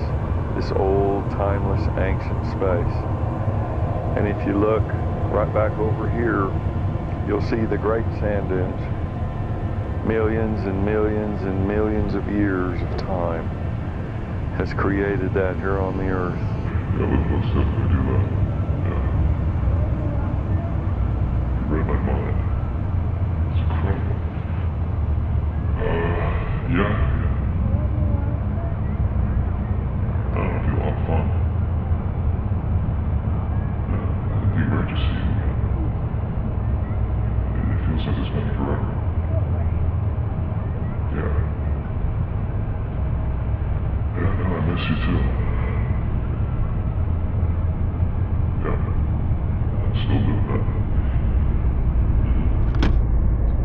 [SPEAKER 7] this old, timeless, ancient space. And if you look right back over here, you'll see the great sand dunes. Millions and millions and millions of years of time has created that here on the earth.
[SPEAKER 1] Yeah, let's definitely do that. Yeah. You read my mind. It's incredible. Yeah. That'll be a lot of fun. Yeah, it'd be great to see you again. It feels like it's been forever. Yeah. Yeah, no, I miss you too. Yeah. I'm still doing that.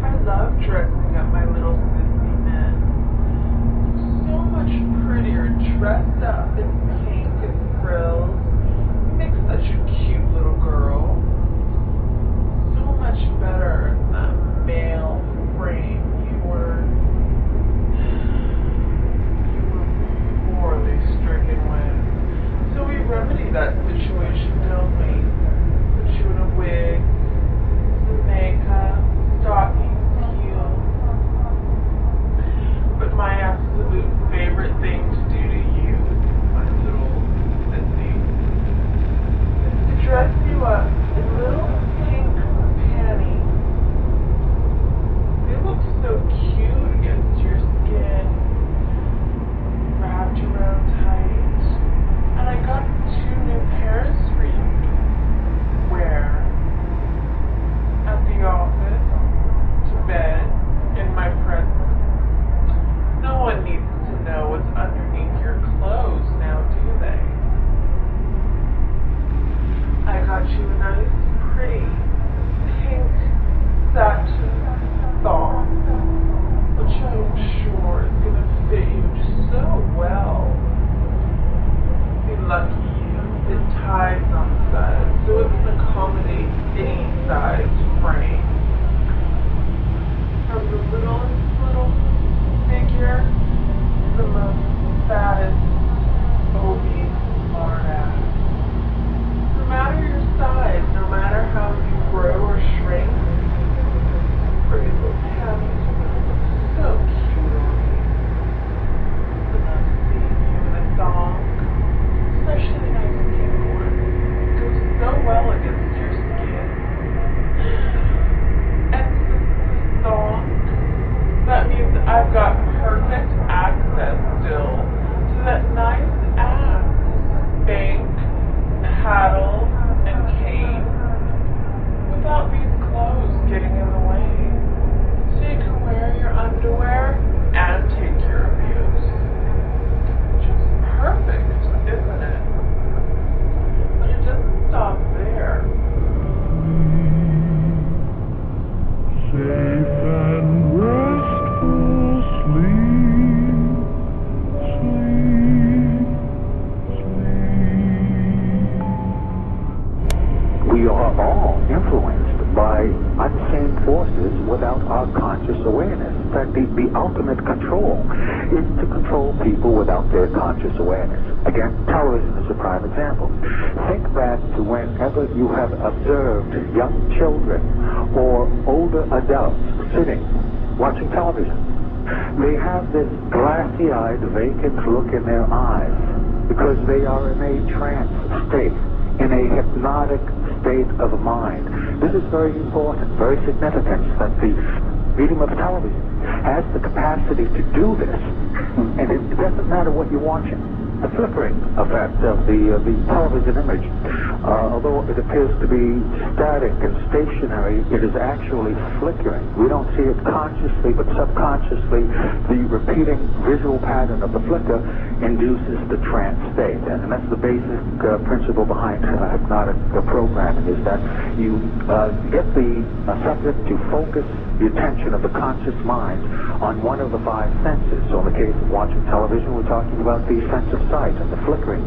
[SPEAKER 8] I love dressing up my little sissy men. So much prettier dressed up in pink and frills. Makes such a cute little girl. So much better than that male frame you were poorly stricken with. So we remedy that situation, don't we? Put you in a wig, some makeup, stockings, heels. But my absolute favorite thing to do to you, my little sissy, is to dress you up in little pink panties. They look so cute against your skin, wrapped around tight. And I got 2 new pairs for you to wear at the office, to bed, in my presence. No one needs to know what's underneath your clothes now, do they? I got you a nice, pretty, pink satin thong, which I'm sure is going to fit you so well. Be lucky you, it ties on the side, so it can accommodate any size frame. From the littlest little figure to the most fattest, obese smartass. No matter your size, no matter how you grow or shrink, pretty little panties are going to look so cute on you. I love seeing you in a thong, especially a nice pink one. It goes so well against your skin. And since it's a thong, that means I've got perfect access still to that nice ass to spank, paddle, and cane without these clothes getting in the way. So you can wear your underwear and take your abuse. Just perfect, isn't it? But it doesn't stop there.
[SPEAKER 19] Safe and restful sleep, sleep.
[SPEAKER 9] We are all influenced by unseen forces without our conscious awareness. In fact, the ultimate control is to control people without their conscious awareness. Again, television is a prime example. Think back to whenever you have observed young children or older adults sitting, watching television. They have this glassy-eyed, vacant look in their eyes because they are in a trance state, in a hypnotic state of mind. This is very important, very significant, that the medium of television has the capacity to do this. And it doesn't matter what you're watching. the flickering effect of the television image. Although it appears to be static and stationary, it is actually flickering. We don't see it consciously, but subconsciously, the repeating visual pattern of the flicker induces the trance state. And that's the basic principle behind hypnotic programming, is that you get the subject to focus the attention of the conscious mind on one of the five senses. So in the case of watching television, we're talking about the sense of sight and the flickering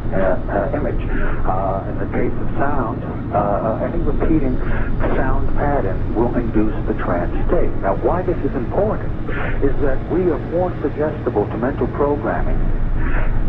[SPEAKER 9] image. In the case of sound, any repeating sound pattern will induce the trance state. Now, why this is important is that we are more suggestible to mental programming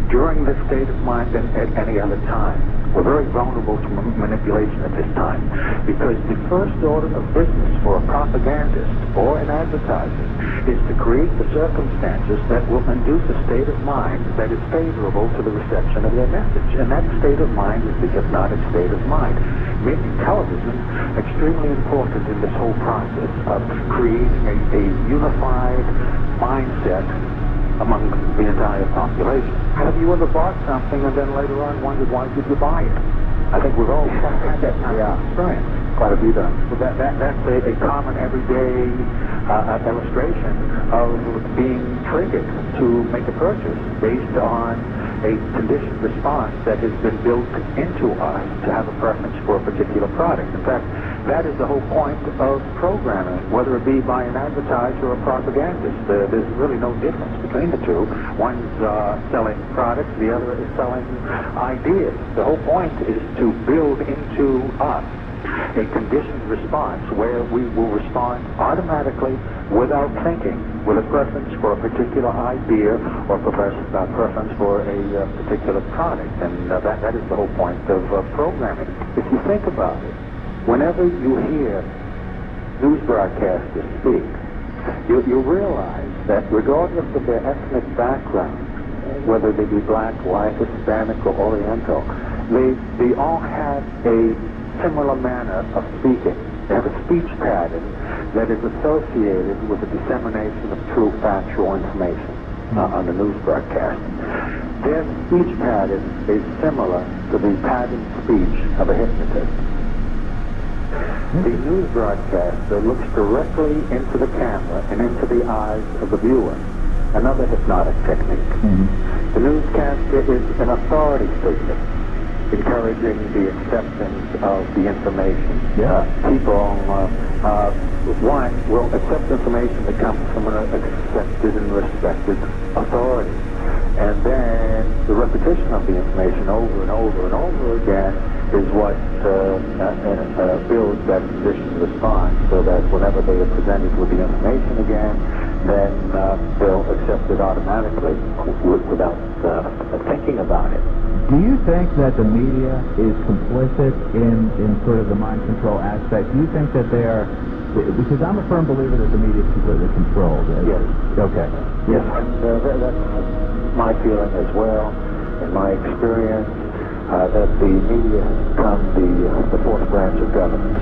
[SPEAKER 9] during this state of mind than at any other time. We're very vulnerable to manipulation at this time, because the first order of business for a propagandist or an advertiser is to create the circumstances that will induce a state of mind that is favorable to the reception of their message. And that state of mind is the hypnotic state of mind, making television extremely important in this whole process of creating a unified mindset among the entire population. Have you ever bought something and then later on wondered why did you buy it? I think we've all had that kind of experience. Quite a few times. Well, that's a common everyday illustration of being triggered to make a purchase based on a conditioned response that has been built into us to have a preference for a particular product. In fact, that is the whole point of programming, whether it be by an advertiser or a propagandist. There's really no difference between the two. One's selling products, the other is selling ideas. The whole point is to build into us a conditioned response where we will respond automatically without thinking, with a preference for a particular idea or preference for a particular product. And that is the whole point of programming. If you think about it, whenever you hear news broadcasters speak, you realize that regardless of their ethnic background, whether they be black, white, Hispanic, or Oriental, they all have a similar manner of speaking. They have a speech pattern that is associated with the dissemination of true factual information on the news broadcast. Their speech pattern is similar to the pattern speech of a hypnotist. The news broadcaster looks directly into the camera and into the eyes of the viewer, another hypnotic technique. The newscaster is an authority figure, encouraging the acceptance of the information. People, one, will accept information that comes from an accepted and respected authority. And then the repetition of the information over and over and over again is what builds that conditioned response, so that whenever they are presented with the information again, then they'll accept it automatically without thinking about it.
[SPEAKER 10] Do you think that the media is complicit in sort of the mind control aspect? Do you think that they are, because I'm a firm believer that the media is completely controlled.
[SPEAKER 9] Yes.
[SPEAKER 10] Okay.
[SPEAKER 9] Yes, that's my feeling as well, in my experience, that the media has become the fourth branch of government.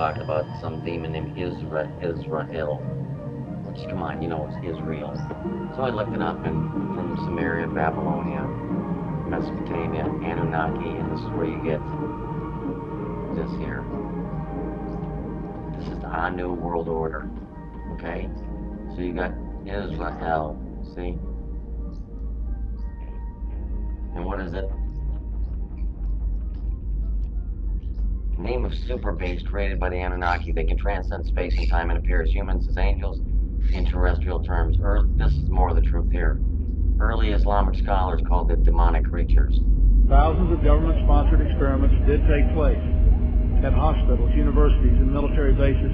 [SPEAKER 11] talking about some demon named Israel, which, come on, you know it's Israel. So I looked it up, and from Samaria, Babylonia, Mesopotamia, Anunnaki, and this is where you get this here. This is our new world order, okay? So you got Israel, see? And what is it? Name of super beast created by the Anunnaki. They can transcend space and time and appear as humans, as angels, in terrestrial terms. This is more of the truth here. Early Islamic scholars called them demonic creatures.
[SPEAKER 12] Thousands of government-sponsored experiments did take place at hospitals, universities, and military bases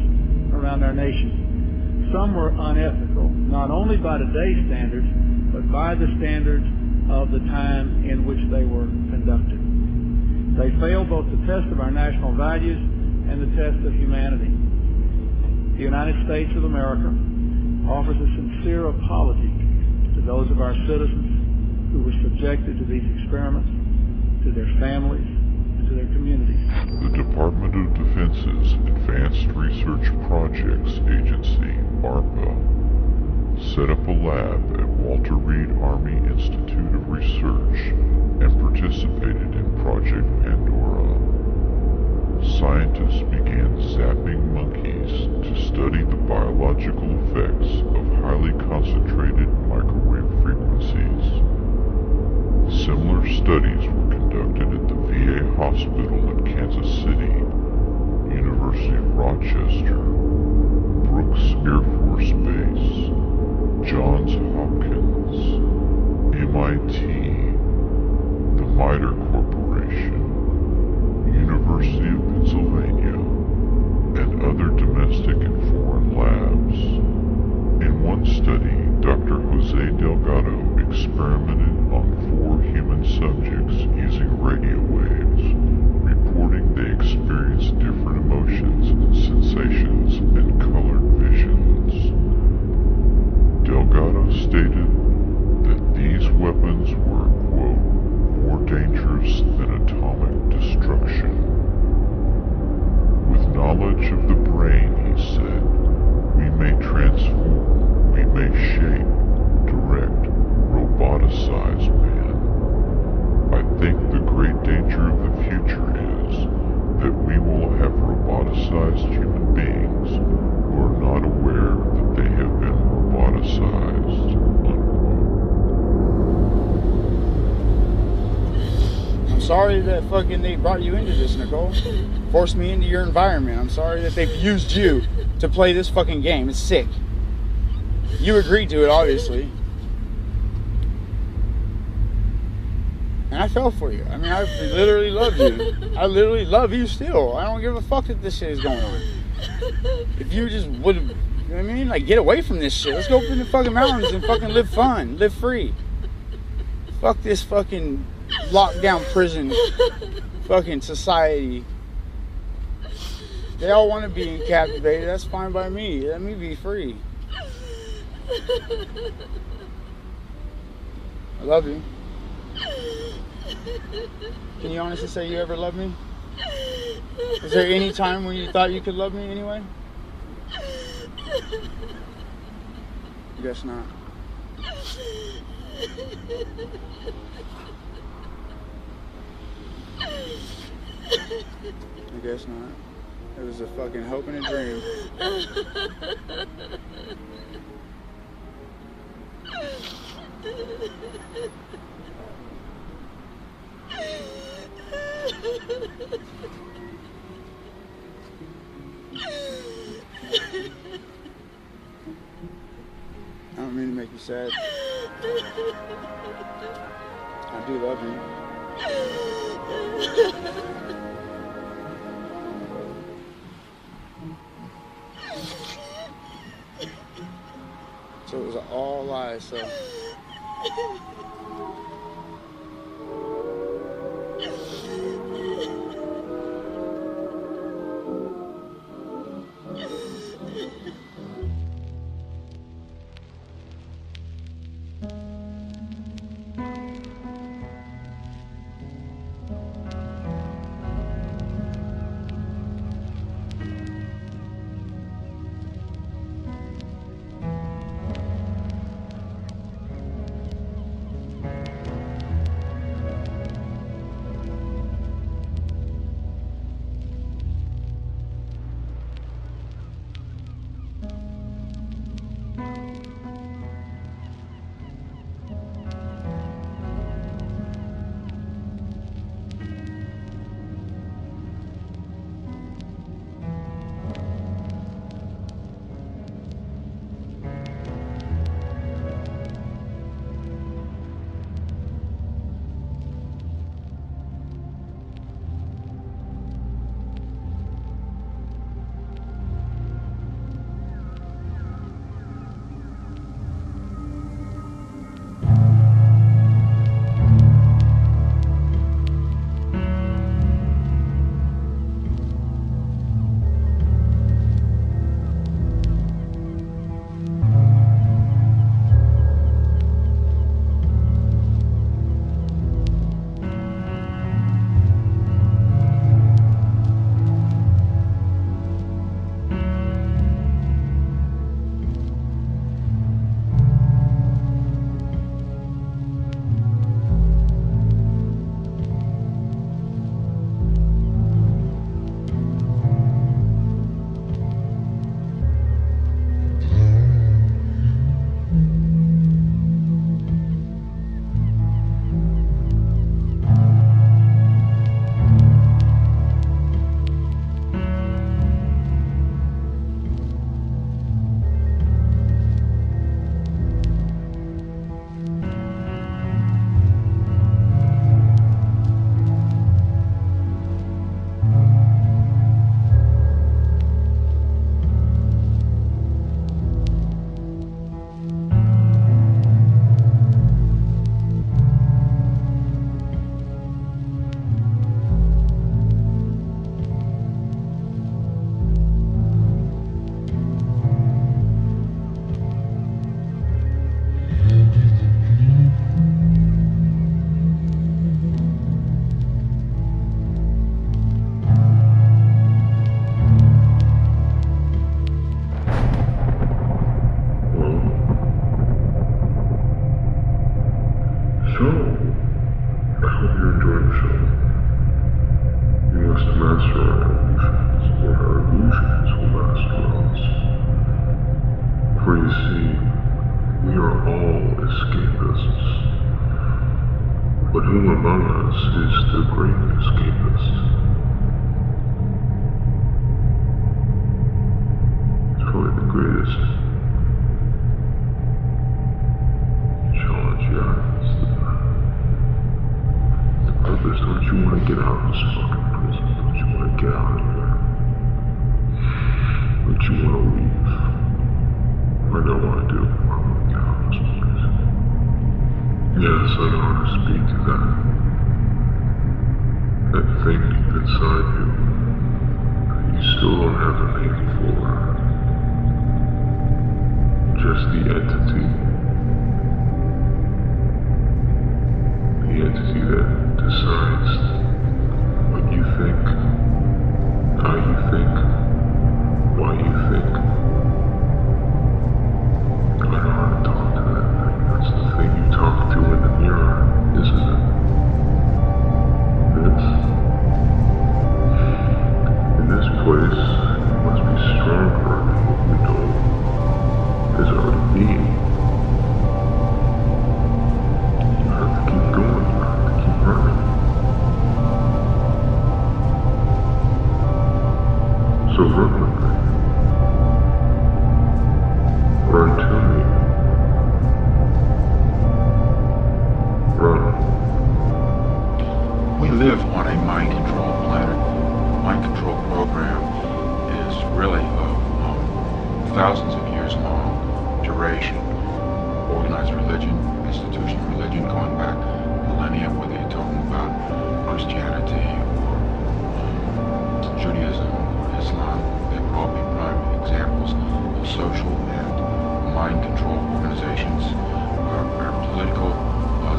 [SPEAKER 12] around our nation. Some were unethical, not only by today's standards, but by the standards of the time in which they were conducted. They failed both the test of our national values and the test of humanity. The United States of America offers a sincere apology to those of our citizens who were subjected to these experiments, to their families, and to their communities.
[SPEAKER 1] The Department of Defense's Advanced Research Projects Agency, ARPA, set up a lab at Walter Reed Army Institute of Research and participated in Project Pandora. Scientists began zapping monkeys to study the biological effects of highly concentrated microwave frequencies. Similar studies were conducted at the VA hospital in Kansas City, University of Rochester, Brooks Air Force Base, Johns Hopkins, MIT, the MITRE Corporation, University of Pennsylvania, and other domestic and foreign labs. In one study, Dr. Jose Delgado experimented on 4 human subjects using radio waves, reporting they experienced different emotions, sensations, and colored visions. Delgado stated that these weapons were, quote, more dangerous than atomic destruction. With knowledge of the brain, he said, we may transform, we may shape, direct, roboticize man. I think the great danger of the future is that we will have roboticized human beings who are not aware that they have been roboticized, unquote.
[SPEAKER 2] I'm sorry that fucking they brought you into this, Nicole. Forced me into your environment. I'm sorry that they've used you to play this fucking game. It's sick. You agreed to it, obviously. And I fell for you. I mean, I literally love you. I literally love you still. I don't give a fuck that this shit is going on. If you just would, you know what I mean? Like, get away from this shit. Let's go up in the fucking mountains and fucking live fun. Live free. Fuck this fucking lockdown prison fucking society. They all want to be captivated. That's fine by me. Let me be free. I love you. Can you honestly say you ever loved me? Is there any time when you thought you could love me anyway? I guess not. I guess not. It was a fucking hope and a dream. I don't mean to make you sad. I do love you. So it was all lies, so.
[SPEAKER 1] master our illusions, or our illusions will master us. For you see, we are all escapists. But who among us is the great escapist? It's probably the greatest challenge yet. It's the purpose. Don't you want to get out of this fucking prison? Don't you want to get out of here? Don't you want to leave? I know what I do. I want to get out of this place. Yes, I know how to speak to that. That thing deep inside you. You still don't have a name for. Just the entity. The entity that decides what you think, how you think, why you think. I know how to talk to that thing. That's the thing you talk to in the mirror, isn't it? This. In this place, you must be stronger than what you know has already been. You have to keep going, you have to keep running. So run with me. Run to me. Run.
[SPEAKER 13] We live on a mind control planet. Mind control program is really of thousands of years long duration. Organized religion, institutional religion, going back millennia, whether you're talking about Christianity or Judaism or Islam, they would all be prime examples of social and mind control organizations. Our political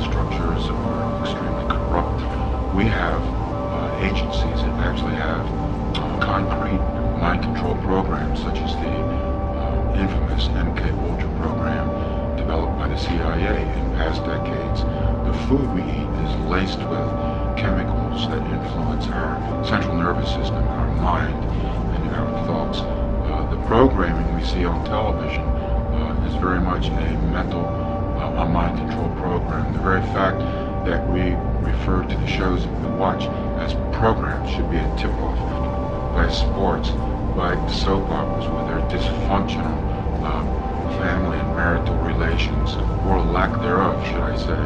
[SPEAKER 13] structures are extremely corrupt. We have agencies that actually have concrete mind control programs, such as the infamous MK Ultra program developed by the CIA in past decades. The food we eat is laced with chemicals that influence our central nervous system, our mind, and our thoughts. The programming we see on television is very much a mental, a mind control program. The very fact that we refer to the shows that we watch as programs should be a tip-off. By sports, by soap operas with their dysfunctional family and marital relations, or lack thereof, should I say,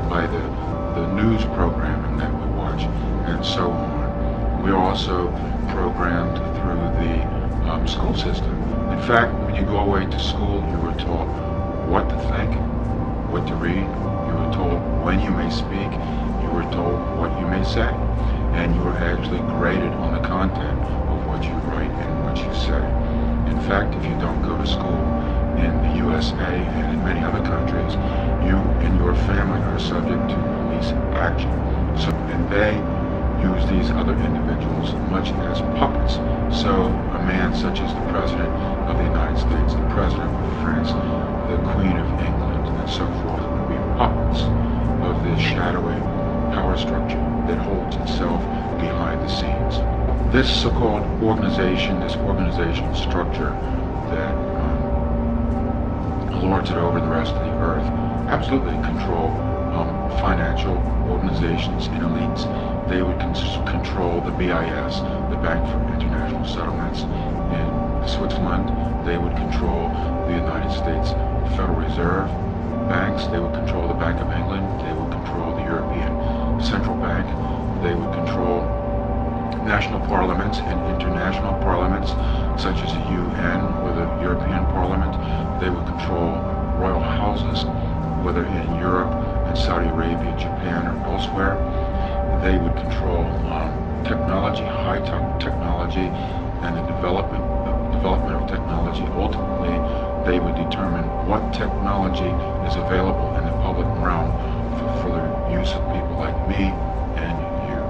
[SPEAKER 13] by the news programming that we watch, and so on. We're also programmed through the school system. In fact, when you go away to school, you were taught what to think, what to read, you were told when you may speak, you were told what you may say, and you were actually graded on the content of what you write and what you say. In fact, if you don't go to school in the USA and in many other countries, you and your family are subject to police action. So, and they use these other individuals much as puppets. So a man such as the President of the United States, the President of France, the Queen of England, and so forth, would be puppets of this shadowy power structure that holds itself behind the scenes. This so-called organization, this organizational structure that lords it over the rest of the earth, absolutely control financial organizations and elites. They would control the BIS, the Bank for International Settlements in Switzerland. They would control the United States Federal Reserve banks. They would control the Bank of England. They would control the European Central Bank. They would control national parliaments and international parliaments, such as the UN or the European Parliament. They would control royal houses, whether in Europe and Saudi Arabia, Japan, or elsewhere. They would control technology, high-tech technology, and the development of technology. Ultimately, they would determine what technology is available in the public realm for the use of people like me and you.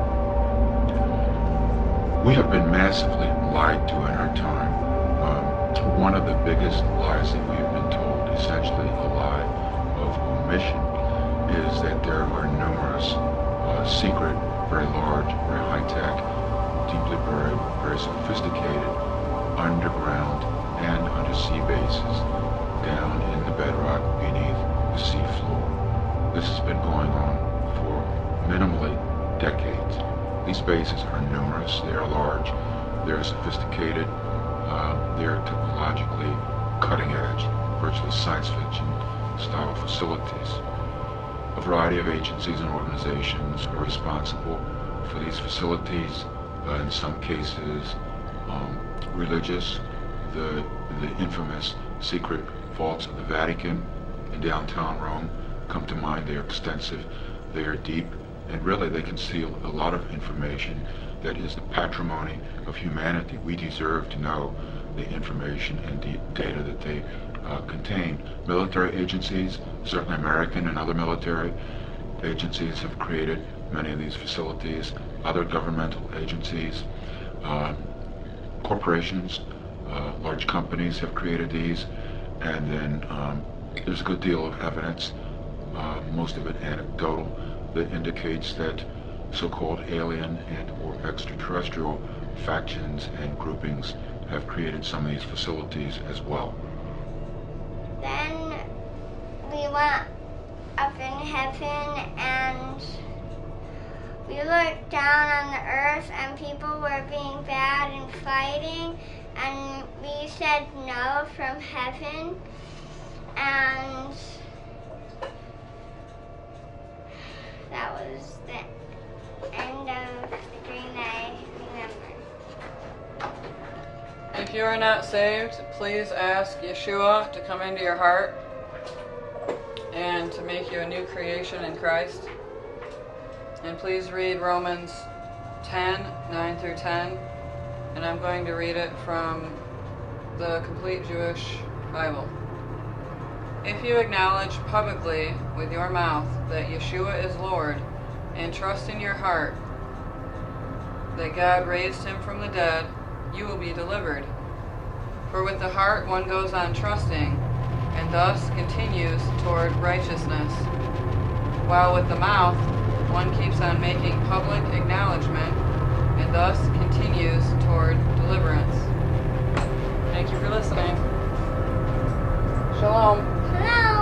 [SPEAKER 13] We have been massively lied to in our time. One of the biggest lies that we have been told, essentially a lie of omission, is that there are numerous secret, very large, very high-tech deeply buried, very sophisticated underground and undersea bases down in the bedrock beneath the sea floor. This has been going on for minimally decades. These bases are numerous, they are large, they're sophisticated, they're technologically cutting edge, virtually science fiction style facilities. A variety of agencies and organizations are responsible for these facilities, in some cases religious. The infamous secret vaults of the Vatican in downtown Rome come to mind. They are extensive, they are deep, and really they conceal a lot of information that is the patrimony of humanity. We deserve to know the information and data that they contain. Military agencies, certainly American and other military agencies, have created many of these facilities. Other governmental agencies, corporations, large companies have created these, and then there's a good deal of evidence, most of it anecdotal, that indicates that so-called alien and or extraterrestrial factions and groupings have created some of these facilities as well.
[SPEAKER 14] Then we went up in heaven and we looked down on the earth and people were being bad and fighting, and we said no from heaven, and that was the end of the dream that I remember.
[SPEAKER 15] If you are not saved, please ask Yeshua to come into your heart and to make you a new creation in Christ. And please read Romans 10, 9 through 10. And I'm going to read it from the Complete Jewish Bible. If you acknowledge publicly with your mouth that Yeshua is Lord, and trust in your heart that God raised him from the dead, you will be delivered. For with the heart one goes on trusting, and thus continues toward righteousness, while with the mouth one keeps on making public acknowledgement, and thus continues toward deliverance. Thank you for listening. Shalom.
[SPEAKER 14] Shalom.